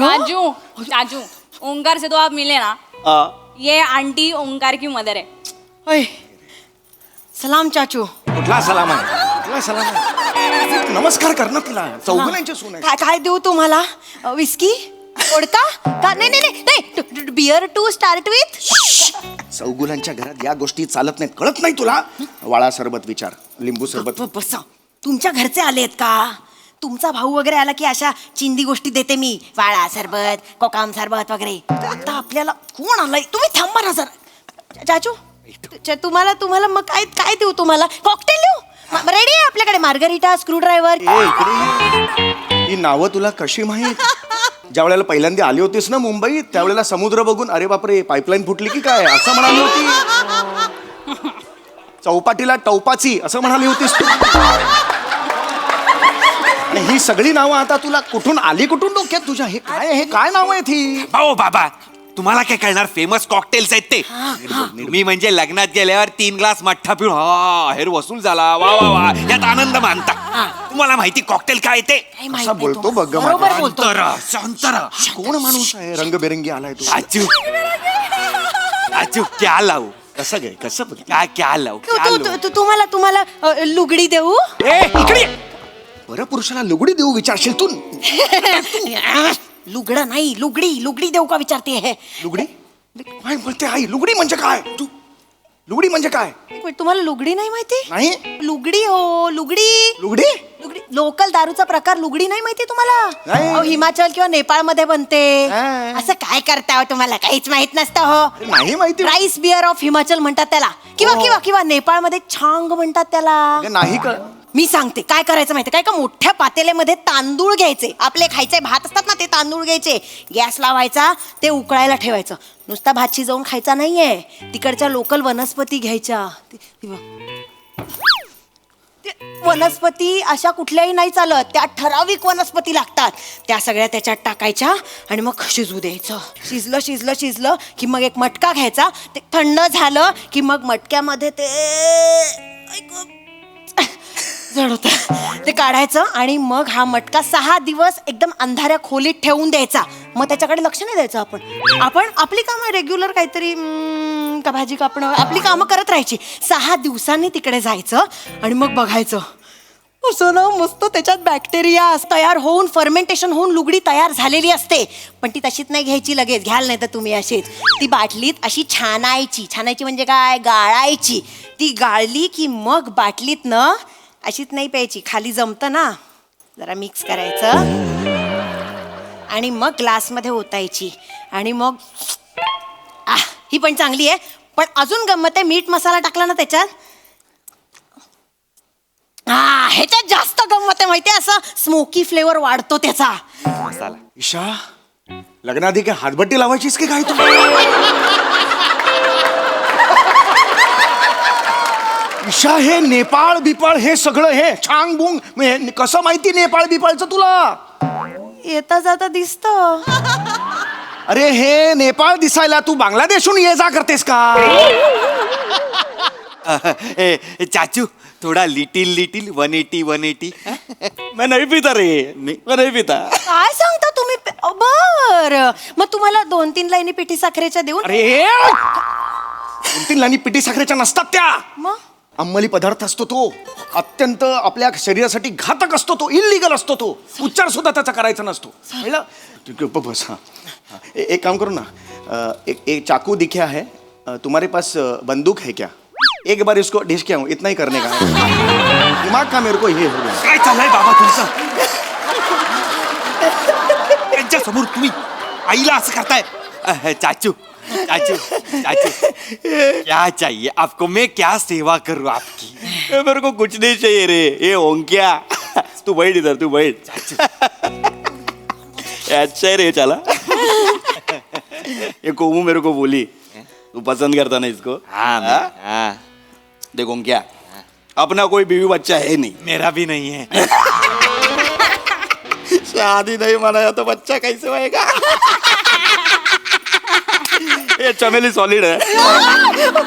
राजू राजू ओंकार से तो आप मिले ना. ये आंटी ओंकार की मदर है. ओय सलाम चाचू. कुठला सलाम आहे नमस्कार कर ना तिला. चौगुल्यांची सून आहे. काय देऊ तुम्हाला. विस्की ओडका का. नाही बियर टू स्टार्ट विथ. चौगुलांच्या घरात या गोष्टी चालत नाहीत कळत नाही तुला. वाळा सरबत विचार लिंबू सरबत. बसा तुमच्या घरचे आलेत का. तुमचा भाऊ वगैरे आला की अशा चिंदी गोष्टी देते मी. वाळा सरबत कोकाम सरबत वगैरे. आता आपल्याला कोण आलाय. तुम्ही थांबा ना जरा. चाचू तुम्हाला मग काय देऊ तुम्हाला. कॉकटेल देऊ. रेडी आहे आपल्याकडे. Margherita screwdriver. ही नावं तुला कशी माहीत. ज्या वेळेला पहिल्यांदा आली होतीस ना मुंबईत त्यावेळेला समुद्र बघून अरे बापरे पाईपलाईन फुटली की काय असं म्हणाली होती. चौपाटीला टौपाची असं म्हणाली होतीस तू. आणि ही सगळी नावं आता तुला कुठून आली कुठून डोक्यात तुझ्या. हे काय नाव आहेत ही. भाऊ बाबा तुम्हाला काय कळणार. फेमस कॉकटेल्स आहेत ते. मी म्हणजे लग्नात गेल्यावर 3 ग्लास मठ्ठा पिऊन हा हेर वसूल झाला वा वा वा यात आनंद मानता. तुम्हाला माहिती कॉकटेल काय ते. असा बोलतो बघ ग बरोबर माझा. बोलतो. शांतरा. कोण माणूस आहे रंगबेरंगी आलाय तो. चाचू चाचू क्या लावू. कसं गे कसं बघ. क्या लावू क्या लावू. तुम्हाला लुगडी देऊ. ए इकडे बरं पुरुषाला लुगडी देऊ विचारशील तू. लुगडा नाही लुगडी देऊ का विचारते. लुगडी काय बोलते आई. लुगडी म्हणजे काय तू. लुगडी म्हणजे काय. तुम्हाला लुगडी नाही माहिती. नाही लुगडी हो लुगडी. लुगडी लोकल दारूचा प्रकार लुगडी नाही माहिती तुम्हाला. नाही. अहो, हिमाचल किंवा नेपाळ मध्ये बनते. हा. असं काय करता हो तुम्हाला काहीच माहित नसतं हो. नाही माहिती. राईस बिअर ऑफ हिमाचल म्हणतात त्याला. किंवा नेपाळ मध्ये छांग म्हणतात त्याला. नाही कळ. मी सांगते काय करायचं माहिती काय का. मोठ्या पातेल्यामध्ये तांदूळ घ्यायचे. आपले खायचे भात असतात ना ते तांदूळ घ्यायचे. गॅस लावायचा ते उकळायला ठेवायचं. नुसता भात शिजवून खायचा नाहीये. तिकडच्या लोकल वनस्पती घ्यायच्या. वनस्पती अशा कुठल्याही नाही चालत. त्या ठराविक वनस्पती लागतात. त्या सगळ्या त्याच्यात टाकायच्या आणि मग शिजू द्यायचं. शिजलं की मग एक मटका घ्यायचा. ते थंड झालं की मग मटक्यामध्ये ते जड होतं ते काढायचं आणि मग हा मटका 6 दिवस एकदम अंधाऱ्या खोलीत ठेवून द्यायचा. मग त्याच्याकडे लक्ष नाही द्यायचं. आपण आपली कामं रेग्युलर काहीतरी का भाजी कापणं आपली कामं करत राहायची. 6 दिवसांनी तिकडे जायचं आणि मग बघायचं असं ना मस्त त्याच्यात बॅक्टेरिया तयार होऊन फर्मेंटेशन होऊन लुगडी तयार झालेली असते. पण ती तशीच नाही घ्यायची लगेच, घ्याल नाही तर तुम्ही अशीच ती बाटलीत अशी छानायची म्हणजे काय गाळायची. ती गाळली की मग बाटलीत न अशीच नाही प्यायची, खाली जमतं ना जरा मिक्स करायचं आणि मग ग्लासमध्ये ओतायची आणि मग ही पण चांगली आहे. पण अजून गंमत आहे, मीठ मसाला टाकला ना त्याच्यात ह्याच्यात जास्त गंमत आहे माहितीये, असं स्मोकी फ्लेवर वाढतो त्याचा. ईशा लग्नाआधी काय हातभट्टी लावायचीस की काय तू? ईशा हे नेपाळ बिपाळ हे सगळं हे छांग बुंग कसं माहिती नेपाळ बिपाळचं तुला? येता जाता दिसतं. अरे हे नेपाळ दिसायला तू बांगलादेशहून ये जा करतेस का? चाचू थोडा लिटिल 180. मैं नहीं पीता रे, मैं नहीं पीता. काय सांगता तुम्ही? बर मग तुम्हाला 2-3 लाईनी पिठी साखरेच्या देऊन. अरे 2-3 लाईनी पिठी साखरेच्या नसतात त्या. मग अंमली पदार्थ असतो तो, अत्यंत आपल्या शरीरासाठी घातक असतो तो, इल्लीगल असतो तो. उच्चार सुद्धा त्याचा करायचा नसतो. कळलं? बस हाँ. एक काम करो ना, एक चाकू दिखा है, तुम्हारे पास बंदूक है क्या? एक बार इसको डिश किया हूँ, इतना ही करने का है. दिमाग का मेरे को ये हो गया. काय चाललंय बाबा तुमचं? त्यांच्या समोर तुम्ही आईला असं करताय? चाचू क्या चाहिए आपको? मैं क्या सेवा करूँ आपकी? मेरे को कुछ नहीं चाहिए रे. ये ओंक्या तू बैठ इधर, तू बैठ. अच्छा है रे, चला. ये कोमू मेरे को बोली तू पसंद करता ना इसको. हाँ. देखो क्या अपना कोई बीवी बच्चा है नहीं, मेरा भी नहीं है. शादी नहीं मनाया तो बच्चा कैसे होएगा? ये चमेली सॉलिड है.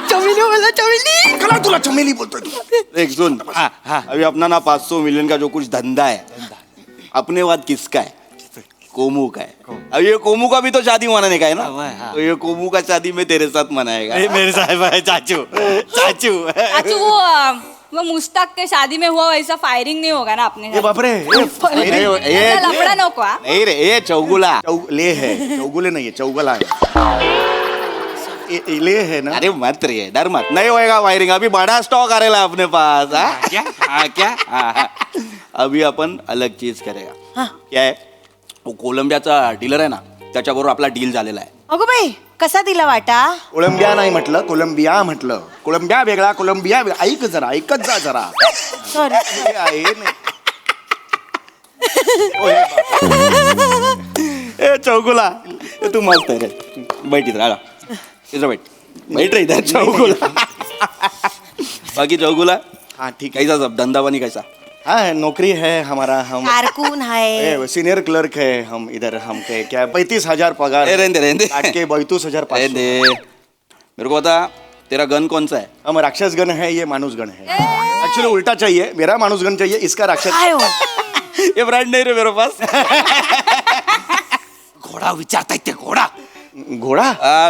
चमेली कला तुला चमेली बोलतोय तू. देख सुन, अभी अपना ना 500 मिलियन का जो कुछ धंधा है, अपने बाद किसका है? कोमू का है. अब ये कोमू का भी तो शादी मनाने का है ना, तो ये कोमू का शादी में तेरे साथ मनाएगा. मेरे साहब है चाचू. वो मुश्ताक के शादी में हुआ वैसा फायरिंग नहीं होगा ना अपने ये बाप रे, ये लफड़ा नको. नहीं रे, ये चौगुला ले है, चौगुले नहीं है, चौगला है. ले है ना. अरे मत रे, डर मत, नहीं होएगा वायरिंग. अभी बड़ा स्टॉक आ रहा है अपने पास. क्या? अभी अपन अलग चीज करेगा. क्या है, वो कोलंबियाचा डीलर आहे ना, त्याच्याबरोबर आपला डील झालेला आहे. अगो बाई कसा दिला वाटा? कोलंबिया नाही म्हटलं, कोलंबिया म्हटलं. कोलंबिया वेगळा, कोलंबिया वेगळा. ऐकत जा जरा. सॉरी. ए चौगुला, तू मस्त आहे रे. बैठ इधर, आला इधर बैठ रे इधर. चौगुला बाकी चौगुला. हाँ ठीक. कैसा सब धंधा पानी कैसा? हाँ नौकरी है हमारा. हम कारकून है, सीनियर क्लर्क है हम इधर. हम के क्या 35,000 पगार. रहने 32,000 मेरे को बता, तेरा गन कौन सा है? हम राक्षस गन है, ये मानुस गन है. एक्चुअली उल्टा चाहिए, मेरा मानुस गन चाहिए, इसका राक्षस. ये ब्रांड नहीं रे मेरे पास. घोडा विचारतायत ते घोडा. घोड़ा?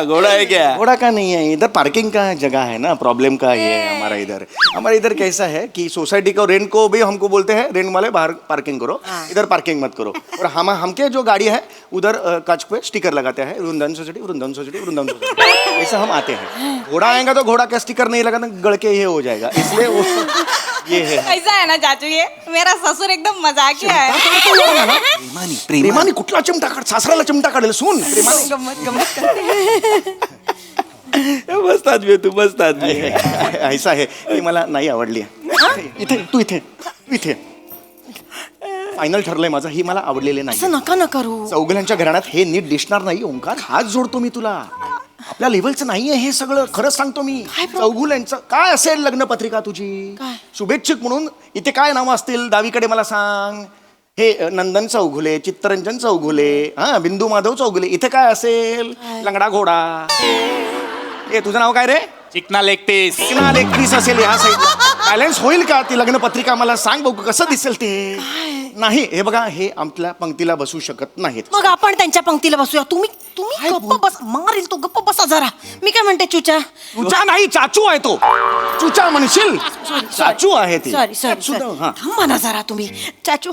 घोड़ा है क्या? घोड़ा का नहीं है, इधर पार्किंग का जगह है ना, प्रॉब्लम का ये हमारा इधर कैसा है कि सोसाइटी को रेंट को भी हमको बोलते हैं, रेंट वाले बाहर पार्किंग करो, इधर पार्किंग मत करो. और हमके जो गाड़ी है उधर कांच पे स्टिकर लगाते हैं, वृंदावन सोसाइटी. ऐसा हम आते हैं. घोड़ा आएगा तो घोड़ा का स्टिकर नहीं लगा तो गड़ के ये हो जाएगा, इसलिए वो ये है. कैसा है ना चाचू, ये मेरा ससुर एकदम मजाकिया है. प्रेमाने कुठला चिमटा काढ, सासराला चिमटा काढेल. सुन प्रेमाने. मस्त आदमी तू, मस्त आदमी. ऐसा है की मला नाही आवडली. इथे फायनल ठरलंय माझं, ही मला आवडलेली नाही. असं नका ना करू. चौगल्यांच्या घराण्यात हे नीट दिसणार नाही. ओंकार हात जोडतो मी तुला, आपल्या लेवलचं नाहीये हे सगळं. खरंच सांगतो मी. चौगुल्यांचं काय असेल लग्न पत्रिका तुझी? शुभेच्छुक म्हणून इथे काय नावं असतील डावीकडे मला सांग. हे नंदन चौगुले, चित्तरंजन चौगुले, बिंदू माधव चौगुले. इथे काय असेल? लंगडा घोडा. ए तुझं नाव काय रे? चिकना लेग पीस. चिकना लेग पीस असेल ह्या साईडला. बॅलन्स होईल का ती लग्न पत्रिका? मला सांग बघू कसं दिसेल ते. नाही हे बघा, हे आमच्या पंक्तीला बसू शकत नाहीत. मग आपण त्यांच्या पंक्तीला बसूया. तुम्ही गप्प बस. मारील तो, गप्प बसा जरा. मी काय म्हणते चुचा. चुचा नाही, चाचू आहे तो. चुचा म्हणशील, चाचू आहे ती. सॉरी सॉरी हा. थांबा ना जरा तुम्ही. चाचू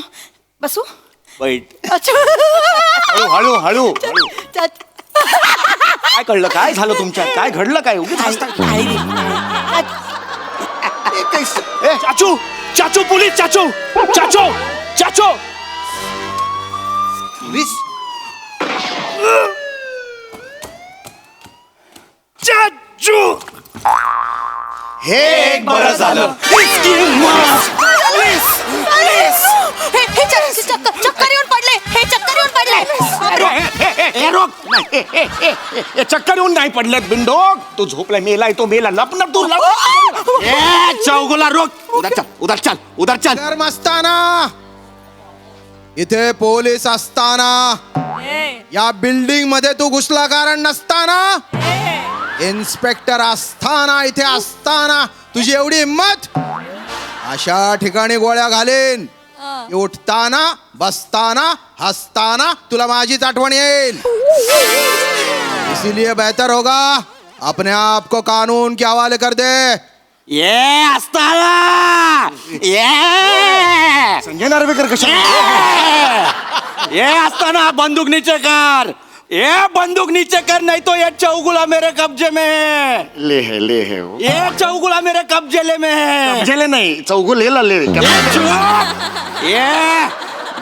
बसू. वाईट. चाचू हळू हळू हळू. चाचू. काय कळलं? काय झालं तुमच्यात? काय घडलं? काय उगीच हसताय? ए, चाचू चाचू पोलीस, चाचू चाचू चाचू पोलीस. चाचू हे एक बरं झालं. चक्कर येऊन पडले. हे चक्कर येऊन पडले. चक्कर येऊन नाही पडलेत बिंडोक. तू झोपलाय, मेलाय तो मेला. लप ना तू, लप. चौगुला रोक. उधर चल, उधर चल, उधर चल. धर्म असताना, इथे पोलीस असताना, या बिल्डिंग मध्ये तू घुसला कारण नसताना, इन्स्पेक्टर असताना, इथे असताना तुझी एवढी हिंमत, अशा ठिकाणी गोळ्या घालेन की उठताना, बसताना, हसताना तुला माझीच आठवण येईल. इसीलिए बेहतर होगा अपने आप को कानून के हवाले कर दे. ये असताना, ये संजय नार्वेकर कशा? ये असताना बंदूक नीचे कर. ये बंदूक नीचे कर, नहीं तो ये चौगुला मेरे कब्जे में है. ले है वो. ये चौगुला मेरे कब्जे में है. जेले नहीं, चौगुलेला ले. ये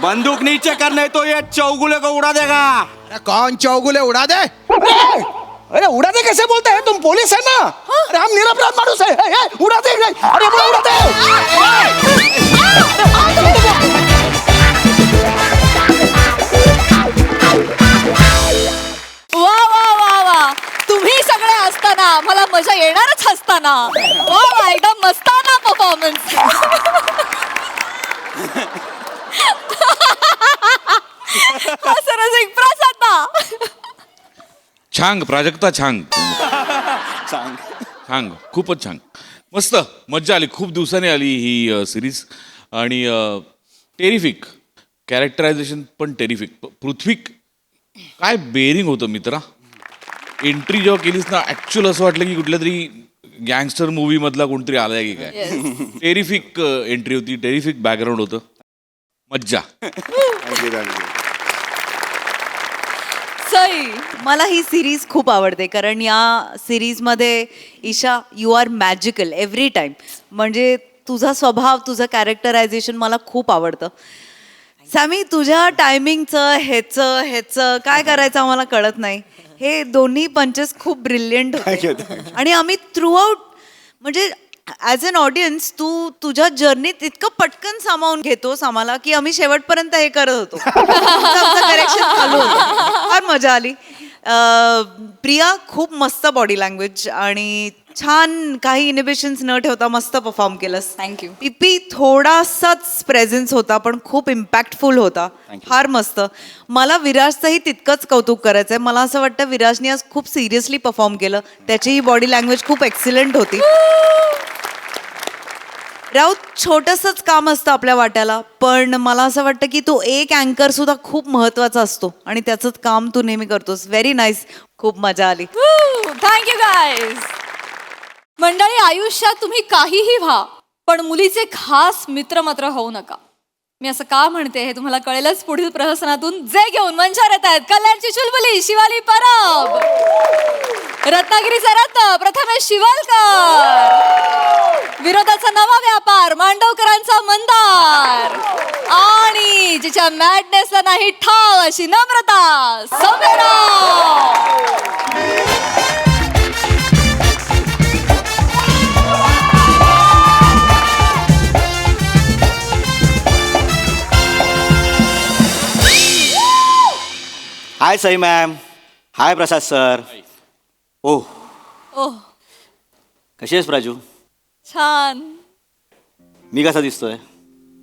बंदूक नीचे कर, नहीं तो ये चौगुले को उड़ा देगा. अरे कौन चौगुले उड़ा दे? अरे उड़ा दे कैसे बोलते हैं? तुम पुलिस है ना? अरे हम निरपराध मानुस है. उड़ा दे. अरे उड़ा दे. वा वा वा वा, तुम्ही सगळे असताना मला मजा येणारच हसताना. वा वा, एकदम मस्ताना परफॉर्मन्स. सरस प्रसन्न. छांग प्राजक्ता, छांग छांग, खूपच छान, मस्त मज्जा आली. खूप दिवसांनी आली ही सिरीज आणि टेरिफिक कॅरेक्टरायझेशन पण टेरिफिक. पृथ्वीक काय बेरिंग होतं मित्रा. एंट्री जेव्हा केलीस ना, ॲक्च्युअल असं वाटलं की कुठल्या तरी गँगस्टर मूवी मधला कोणतरी आलाय की काय. टेरिफिक एंट्री होती, टेरिफिक बॅकग्राऊंड होतं, मज्जा. सई, मला ही सिरीज खूप आवडते कारण या सिरीजमध्ये Isha you are magical every time. म्हणजे तुझा स्वभाव, तुझं कॅरेक्टरायझेशन मला खूप आवडतं. सॅमी, तुझ्या टायमिंगचं ह्याचं काय करायचं आम्हाला कळत नाही. हे दोन्ही पंचेस खूप ब्रिलियंट होते. आणि आम्ही थ्रू आउट, म्हणजे ॲज अन ऑडियन्स तुझ्या जर्नीत इतकं पटकन सामावून घेतोस आम्हाला की आम्ही शेवटपर्यंत हे करत होतो. करेक्शन चालू होतं. फार मजा आली. प्रिया, खूप मस्त बॉडी लँग्वेज आणि छान, काही इनिबिशन्स न ठेवता मस्त परफॉर्म केलंस. थँक्यू. पीपी थोडासाच प्रेझेन्स होता पण खूप इम्पॅक्टफुल होता. फार मस्त. मला विराजचंही तितकंच कौतुक करायचं आहे. मला असं वाटतं विराजने आज खूप सिरियसली परफॉर्म केलं. त्याचीही बॉडी लँग्वेज खूप एक्सिलंट होती. राऊत, छोटंसंच काम असतं आपल्या वाट्याला, पण मला असं वाटतं की तो एक अँकर सुद्धा खूप महत्वाचा असतो आणि त्याचंच काम तू नेहमी करतोस. Very nice. खूप मजा आली. Thank you guys. मंडळी, आयुष्यात तुम्ही काहीही व्हा, पण मुलीचे खास मित्र मात्र होऊ नका. मी असं का म्हणते हे तुम्हाला कळेलच पुढील प्रहसनातून. जे घेऊन मंचावर येत आहेत कल्याणची चुलबुली शिवाली परब, रत्नागिरीचा रत्न प्रथमेश शिवलकर, विरोधाचा नवा व्यापार मांडवकरांचा मंदार, आणि जिच्या मॅडनेसला नाही ठाव अशी नम्रता सौम्यराव. हाय सई मॅम. हाय प्रसाद सर. ओह, ओह, कशी आहेस प्राजू? छान. मी कसा दिसतोय?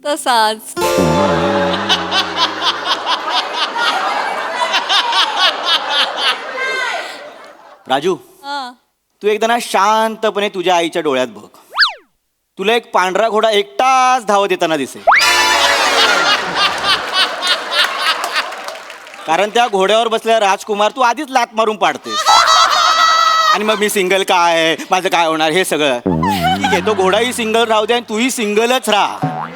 तसाच. राजू, हा. तू एकदा ना शांतपणे तुझ्या आईच्या डोळ्यात बघ. तुला एक पांढरा घोडा एकटाच धावत येताना दिसेल. कारण त्या घोड्यावर बसलेला राजकुमार तू आधीच लात मारून पाडतेस. आणि मग मी सिंगल काय, माझं काय होणार हे सगळं. ठीक आहे, तो घोडाही सिंगल राहू दे आणि तूही सिंगलच राहा.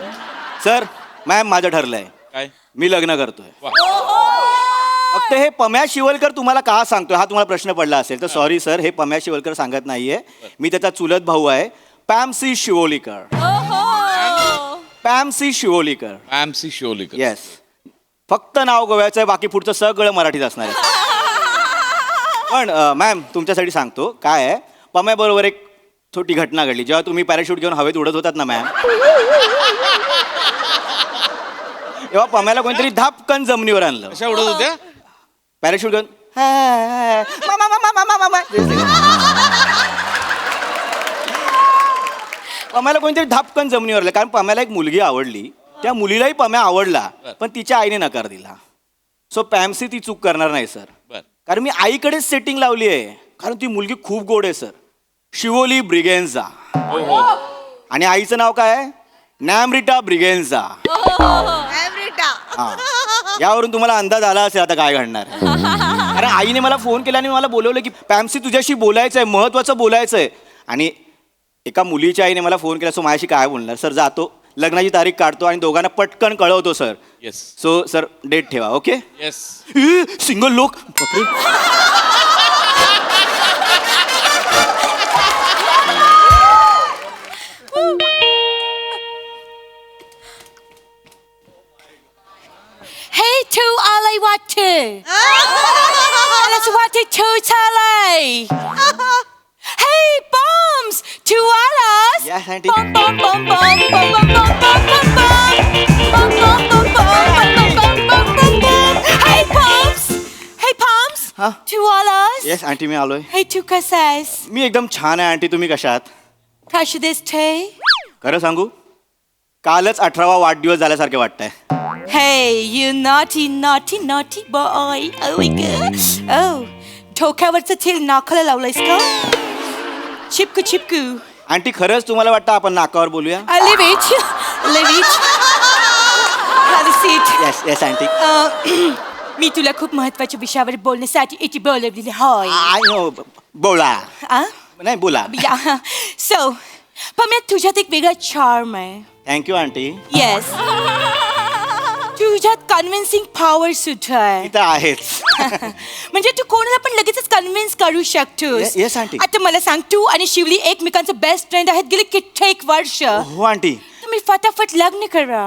सर, मॅम, माझं ठरलंय, काय मी लग्न करतोय. फक्त हे पम्या शिवलकर तुम्हाला का सांगतोय हा तुम्हाला प्रश्न पडला असेल तर सॉरी सर, हे पम्या शिवलकर सांगत नाहीये. मी त्याचा चुलत भाऊ आहे, पॅमसी शिवोलीकर. पॅमसी शिवोलीकर. MC शिवलीकर. येस. फक्त नाव गोव्याचं आहे, बाकी पुढचं सगळं मराठीत असणार आहे. पण मॅम तुमच्यासाठी सांगतो काय आहे, पम्याबरोबर एक छोटी घटना घडली. जेव्हा तुम्ही पॅराशूट घेऊन हवेत उडत होतात ना मॅम, तेव्हा पम्याला कोणतरी धापकन जमिनीवर आणलं. कशा उडत होत्या? पॅराशूट घेऊन पम्याला कोणतरी धापकन जमिनीवर आणलं. कारण पम्याला एक मुलगी आवडली, त्या मुलीलाही पम्या आवडला, पण तिच्या आईने नकार दिला. सो पॅमसी ती चूक करणार नाही सर. बर. कारण मी आईकडेच सेटिंग लावली आहे. कारण ती मुलगी खूप गोड आहे सर, शिवोली ब्रिगेन्झा. आणि आईचं नाव काय आहे? नॅमरिटा ब्रिगेन्झा. हा. यावरून तुम्हाला अंदाज आला असेल आता काय घडणार आहे. कारण आईने मला फोन केला आणि मला बोलवलं की पॅमसी तुझ्याशी बोलायचं आहे, महत्वाचं बोलायचं आहे. आणि एका मुलीच्या आईने मला फोन केला, सो माझ्याशी काय बोलणार सर. जातो, लग्नाची तारीख काढतो आणि दोघांना पटकन कळवतो sir. Yes. So sir date ठेवा. ओके. येस. सिंगल लोक. Hey, to alay water. Let's water to talay. Hey, bombs to alas. Yes, aunty. Bom bom bom bom bom bom bom bom bom bom. Bom bom bom bom bom bom bom bom bom. Hey, bombs. Hey, bombs. Huh? To alas. Yes aunty, मी आलोय. Hey, to kasas. मी एकदम छान आहे aunty, तुम्ही कशा आहात? Kasha this tea. खरं सांगू, कालच 18वा वाढदिवस झाल्यासारखे वाटतंय. Hey, you naughty, naughty, naughty boy. Oh my god. Oh, डोक्यावरचं तेल नाकाला लावलंयस का? चिपकू चिपकू. आंटी खरंच तुम्हाला वाटतं आपण नाकावर बोलूया? Leave it. Leave it. Have a seat. Yes yes aunty. मी तुला खूप महत्वाच्या विषयावर बोलण्यासाठी इथे बोलवलेली होय. I know. बोला. नाही बोला. Yeah. So, पम्या तुझ्यात एक वेगळा चार्म आहे. Thank you aunty. येस. तुझ्यात कन्व्हिन्सिंग पॉवर सुद्धा आहे. इथं आहेच. म्हणजे तू कोणाला पण लगेचच कन्व्हिन्स करू शकतोस. Yes aunty. आता मला सांग, तू आणि शिवली एकमेकांचे बेस्ट फ्रेंड आहेत गेले कित्येक वर्ष. हो आंटी. तुम्ही फटाफट लग्न करा.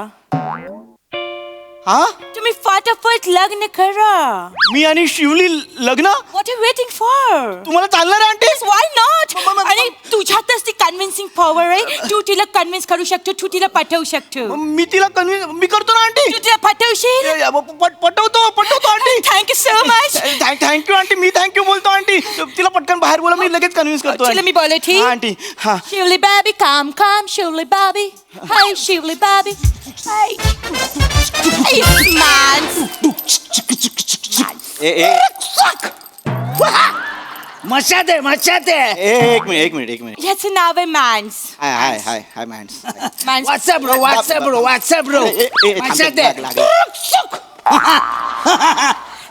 हा, तुम्ही फटाफट लग्न करा. मी आणि शिवली लग्न? What are waiting for? तुम्हाला चालणार आहे आंटी? Why not? आणि तुझ्यातच ती कन्व्हिन्सिंग पॉवर आहे. तू तिला कन्व्हिन्स करू शकतो, तू तिला पाठवू शकतो. मी तिला कन्व्हिन्स मी करतो ना आंटी. तू तिला पाठवशील? पटवतो aunty. Thank you so much. Thank you aunty. मी थँक्यू बोलतो आंटी. तिला पटकन बाहेर बोला, मी लगेच कन्व्हिन्स करतो. तिला मी बोलले ठीक? हा आंटी. हा. Shivly baby, come, come, Shivly baby. Hey, Shivly baby. Hey. Hey, man. ए मशाते मशाते. एक मिनिट. ह्याचं नाव आहे मान्स. हाय मॅन्स. मान्स. What's up bro. मशाते.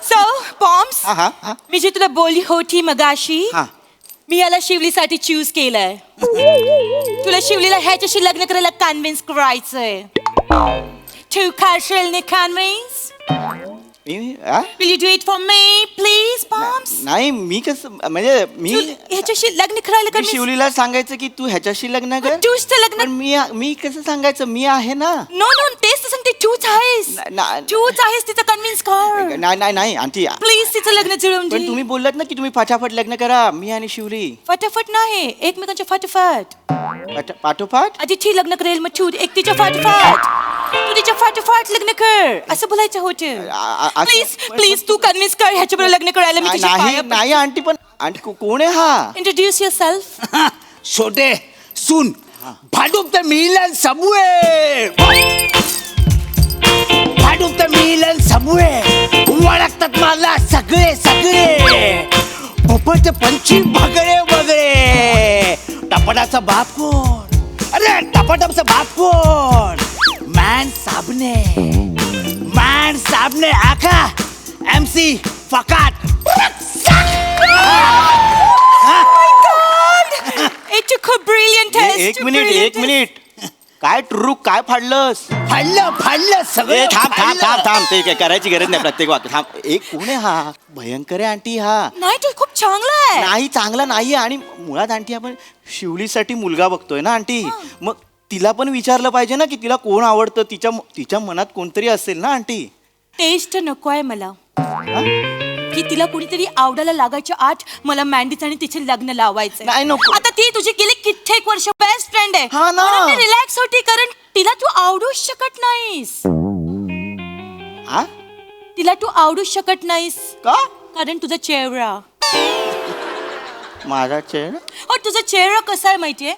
सो पॉम्स, हा. मी जे तुला बोलली होती मगाशी, हा. मी याला शिवलीसाठी चूज केलंय. तुला शिवलीला ह्याच्याशी लग्न करायला कन्व्हिन्स करायचंय. तू करशील ना convince? Will you do it for me, please, Poms? नाही मी कसं म्हणजे मी ह्याच्याशी लग्न करायला मी convince- शिवलीला सांगायचं की तू ह्याच्याशी लग्न कर. तूच तर लग्न- पण मी कसं सांगायचं, मी आहे ना. No, तेच तर सांगते, तूच आहेस. तूच आहेस तिचं कन्व्हिन्स कर. नाही आंटी. प्लीज तिचं लग्न जुळवून पण दे. तुम्ही बोललात ना की तुम्ही फटाफट लग्न करा, मी आणि शिवली. फटाफट नाही, एकमेकांच्या फटाफट. पाठोपाठ. आधी ती लग्न करेल, मग तू एक तिच्या फटाफट. तू तिच्या फटाफट लग्न कर, असं बोलायचं होतं. प्लीज तू कन्व्हिन्स कर ह्याच्याबरोबर लग्न करायला. मी तुझ्या पाया पडते. नाही आंटी. पण आंटी कोण आहे हा? Introduce yourself. छोटे सुन भाडूप तर मिलन समूहे. भाडूप तर मिलन समूहे. ओळखतात मला सगळे. पोपट पंची भगळे. टपडाचा बाप कोण? अरे टपाटपचा बाप कोण? मॅन साबणे आका MC फकाट. It took a brilliant test. एक a मिनिट brilliant एक test. मिनिट काय ट्रुक काय फाडलंस? फाडलं सगळं. थांब ते काय करायची गरज नाही प्रत्येक वाक्य. थांब एक कोण आहे हा? भयंकर आहे आंटी हा. नाही तो खूप चांगला आहे. नाही चांगला नाहीये आणि मुळात आंटी आपण शिवलीसाठी मुलगा बघतोय ना आंटी. मग तिला पण विचारलं पाहिजे ना की तिला कोण आवडतं. तिच्या मनात कोणतरी असेल ना आंटी. टेस्ट नको आहे मला की तिला कुणीतरी आवडायला लागायच्या आठ मला मॅन्डीच आणि तिचे लग्न लावायचं. नाही, नको. आता ती तुझी गेली कित्येक वर्ष बेस्ट फ्रेंड आहे. हा ना. रिलॅक्स होती कारण तिला तू आवडूच शकत नाहीस. हा? तिला तू आवडूच शकत नाहीस का? कारण तुझा चेहरा. माझा चेहरा और तुझा चेहरा कसा आहे माहितीये?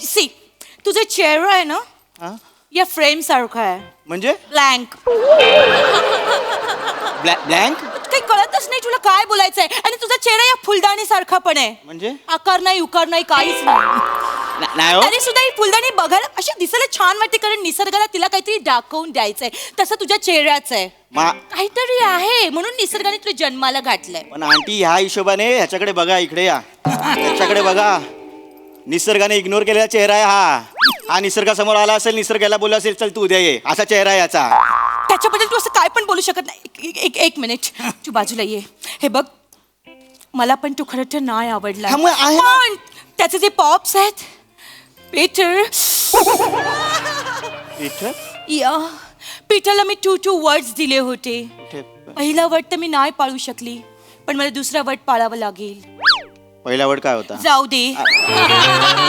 सी तुझा चेहरा आहे ना हा? या फ्रेम सारखा आहे. म्हणजे ब्लँक. ब्लँक काही कळतच नाही तुला काय बोलायचंय. आणि तुझा चेहरा या फुलदाणी सारखा पण आहे. म्हणजे आकार नाही उकार नाही काहीच नाही. नाही हो. तरी सुद्धा ही फुलदाणी बघायला अशी दिसायला छान वाटते कारण निसर्गाला तिला काहीतरी दाखवून द्यायचंय. तसं तुझ्या चेहऱ्याचं आहे. काहीतरी आहे म्हणून निसर्गाने तुला जन्माला घातलंय. पण आंटी ह्या हिशोबाने ह्याच्याकडे बघा इकडे या. ह्याच्याकडे बघा. निसर्गाने इग्नोर केलेला चेहरा आहे हा निसर्गासमोर आला असेल निसर्गाला बोलला असेल चल तू उद्या ये असा चेहरा आहे याचा. त्याच्याबद्दल तू असं काय पण बोलू शकत नाही. एक मिनिट तू बाजूला ये. हे बघ मला पण तू खरं तर नाही आवडला. हा, मग आहे ना. पण त्याचे जे पॉप्स आहेत पीटर पीटरला मी 2 वर्ड्स दिले होते. पहिला वर्ड तर मी नाही पाळू शकली पण मला दुसरा वर्ड पाळावा लागेल. पहिला वर्ड काय होता? जाऊ दे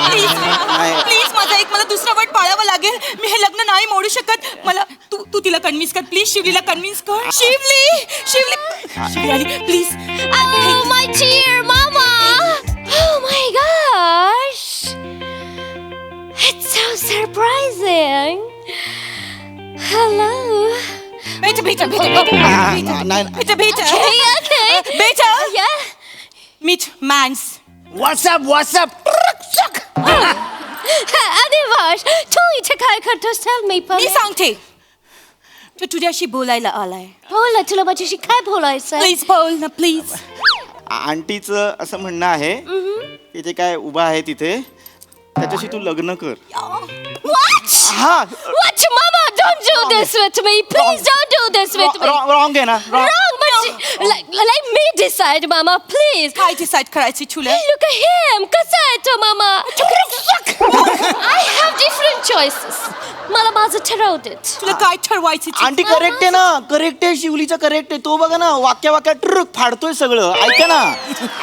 प्लीज माझा एक मला दुसरा वर्ड पाळावा लागेल. मी हे लग्न नाही मोडू शकत. मला तू तिला कन्व्हिन्स कर प्लीज. शिवलीला कन्व्हिन्स कर. शिवली आली please. Oh, my dear mama! Oh my gosh! It's so surprising. Hello. बेटा Yeah. Meet mans. What's up Adivash, तू इथे काय करतोस? Tell me, मी सांगते तू तुझ्याशी बोलायला आलाय. बोल तुला माझ्याशी काय बोलायचं? प्लीज बोल ना प्लीज. आंटीचं असं म्हणणं आहे की जे काय उभा आहे तिथे त्याच्याशी तू लग्न कर. What? हा What, mama? Don't do this with me. Please don't do this with me. Wrong आहे ना Wrong, but let me decide, mama. Please. काय डिसाईड करायची तुला? Hey, look at him. कसा आहे तो, mama? I have different choices. मला माझं ठरवू देत. तुला काय ठरवायची? आंटी करेक्ट आहे ना. करेक्ट आहे शिवलीचं करेक्ट आहे. तो बघा ना वाक्या ट्रुक फाडतोय सगळं. ऐका ना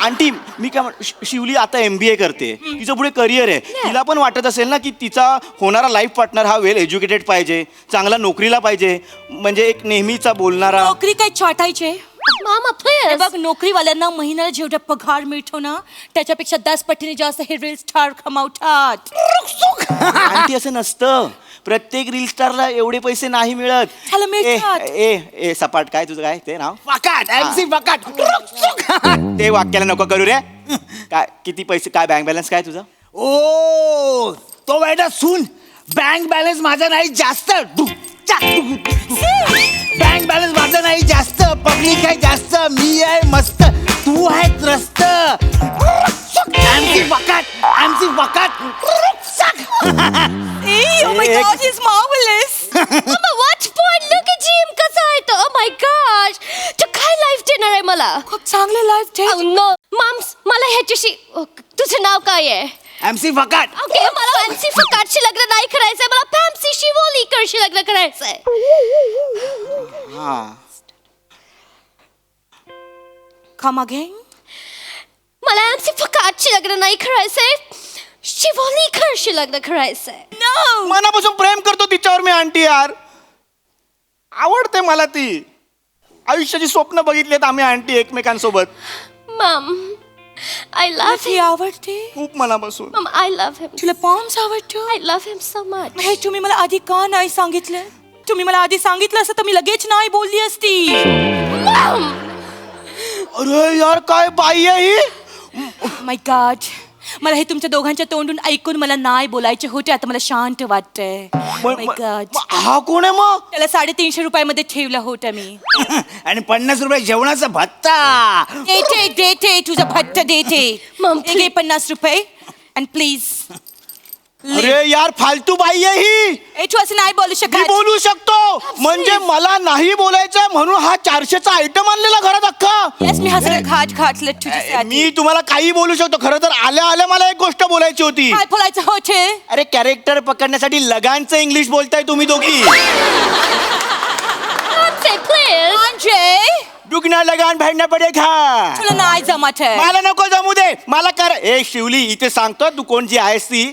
आंटी मी काय शिवली आता MBA करते. तिचं पुढे करिअर आहे. तिला पण वाटत असेल ना की तिचा होणारा लाईफ पार्टनर हा वेल एज्युकेटेड पाहिजे चांगला नोकरीला पाहिजे म्हणजे एक नेहमीचा बोलणारा. नोकरी काय छाटायचे? Mama, हे please. बघ नोकरीवाल्यांना महिन्याला जेवढा पगार मिळतो ना त्याच्यापेक्षा 10 पटीने जास्त हे रील स्टार कमावतात. आंटी असं नसतं. प्रत्येक रील स्टारला एवढे पैसे नाही मिळत. त्याला मिळतात. ए सपाट काय तुझं काय ते नाव? फकाट MC फकाट. ते वाक्याला नको करू रे. काय किती पैसे काय बँक बॅलन्स काय तुझा? ओ तो बेटा सुन बँक बॅलन्स माझा नाही जास्त. बँक बॅलन्स माझा नाही जास्त. पब्लिक आहे जास्त. मी आहे मस्त. तू आहे त्रस्त. MC फकाट. Hey, oh my God, he's marvelous. Mama, what point? Look at him. कसा आहे तो? Oh my gosh. तू काय लाईफ देणार आहे मला? खूप चांगलं लाईफ ठेव. Oh no. Moms, मला ह्याच्याशी तुझं नाव काय आहे? MC फकाट. ओके मला फॅन्सी फकाटशी लग्न नाही करायचंय. मला फॅन्सी शिवोलीकरशी लग्न करायचंय. हा Come again. मला MC फकाटशी लग्न नाही करायचंय. शिवोलीकरशी लग्न करायचंय. No. मनापासून प्रेम करतो तिच्यावर मी आंटी यार. आवडते मला ती. आयुष्याची स्वप्न बघितलीत आम्ही आंटी एकमेकांसोबत. Mom, I love ती him. आवडते. खूप मनापासून. Mom, I love him. तुला पॉम्स आवडतो? I love him so much. हे तुम्ही मला आधी का नाही सांगितलं? तुम्ही मला आधी सांगितलं असतं तर मी लगेच नाही बोलली असती. Mom! अरे यार काय बाई आहे ही. माय गॉड मला हे तुमच्या दोघांच्या तोंडून ऐकून मला नाही बोलायचे होते, आता मला शांत वाटतंय. Oh my God. हा कोण आहे मग? त्याला 350 रुपयामध्ये ठेवलं होतं मी. आणि 50 रुपये जेवणाचा भत्ता. देते तुझा भट्ट देते. हे घे 50 रुपये अँड प्लीज. अरे यार फालतू बाई आहे ही. तू असं नाही बोलू मी शकत. बोलू शकतो म्हणजे मला नाही बोलायचं म्हणून हा 400चा आयटम आणलेला घरात अख्खा. Yes, मी हा सगळं घातलं तुझ्यासाठी. मी तुम्हाला काही बोलू शकतो. खरं तर आल्या आल्या मला एक गोष्ट बोलायची होती. काय बोलायचं होते? अरे कॅरेक्टर पकडण्यासाठी लगानचं इंग्लिश बोलताय तुम्ही दोघी. दुगना लगान भरना पडेगा. तुला नाही जमत आहे. मला नको जमू दे. मला कर. ए शिवली इथे सांगतो तू कोण जी आहेस ती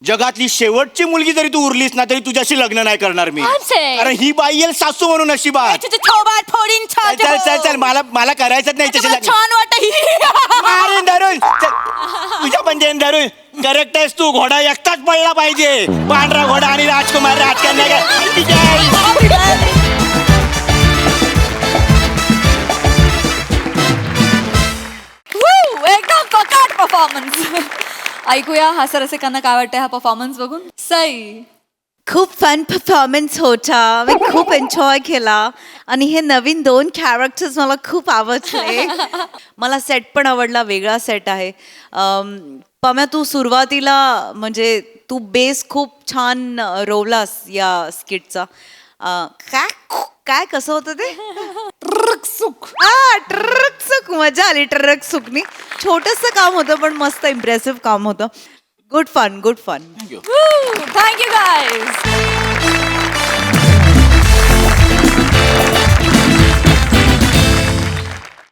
जगातली शेवटची मुलगी जरी तू उरलीस ना तरी तुझ्याशी लग्न नाही करणार मी. कारण ही बाई येईल सासू म्हणून अशी बात. तुझं थोबाड फोडीन चल चल चल चल मला करायचंच नाही त्याची लग्न. छान वाटत. मारेन धरून. तुझ्या पण देन धरून. करेक्ट आहेस तू. घोडा एकटाच पडला पाहिजे. पांढरा घोडा आणि राजकुमार राजकन्या काय. एकदम पकाट परफॉर्मन्स. ऐकूया हास्यरसिकांना काय वाटतं हा परफॉर्मन्स बघून. सई, खूप फन परफॉर्मन्स होता. मी खूप एन्जॉय केला आणि हे नवीन 2 कॅरेक्टर्स मला खूप आवडले. मला सेट पण आवडला. वेगळा सेट आहे. पम्या तू सुरुवातीला म्हणजे तू बेस खूप छान रोवलास या स्किटचा. काय काय कसं होतं ते? ट्रक सुक. मजा आली ट्रक सुकनी. छोटंसं काम होतं पण मस्त इम्प्रेसिव्ह काम होतं. Good fun. Thank you guys.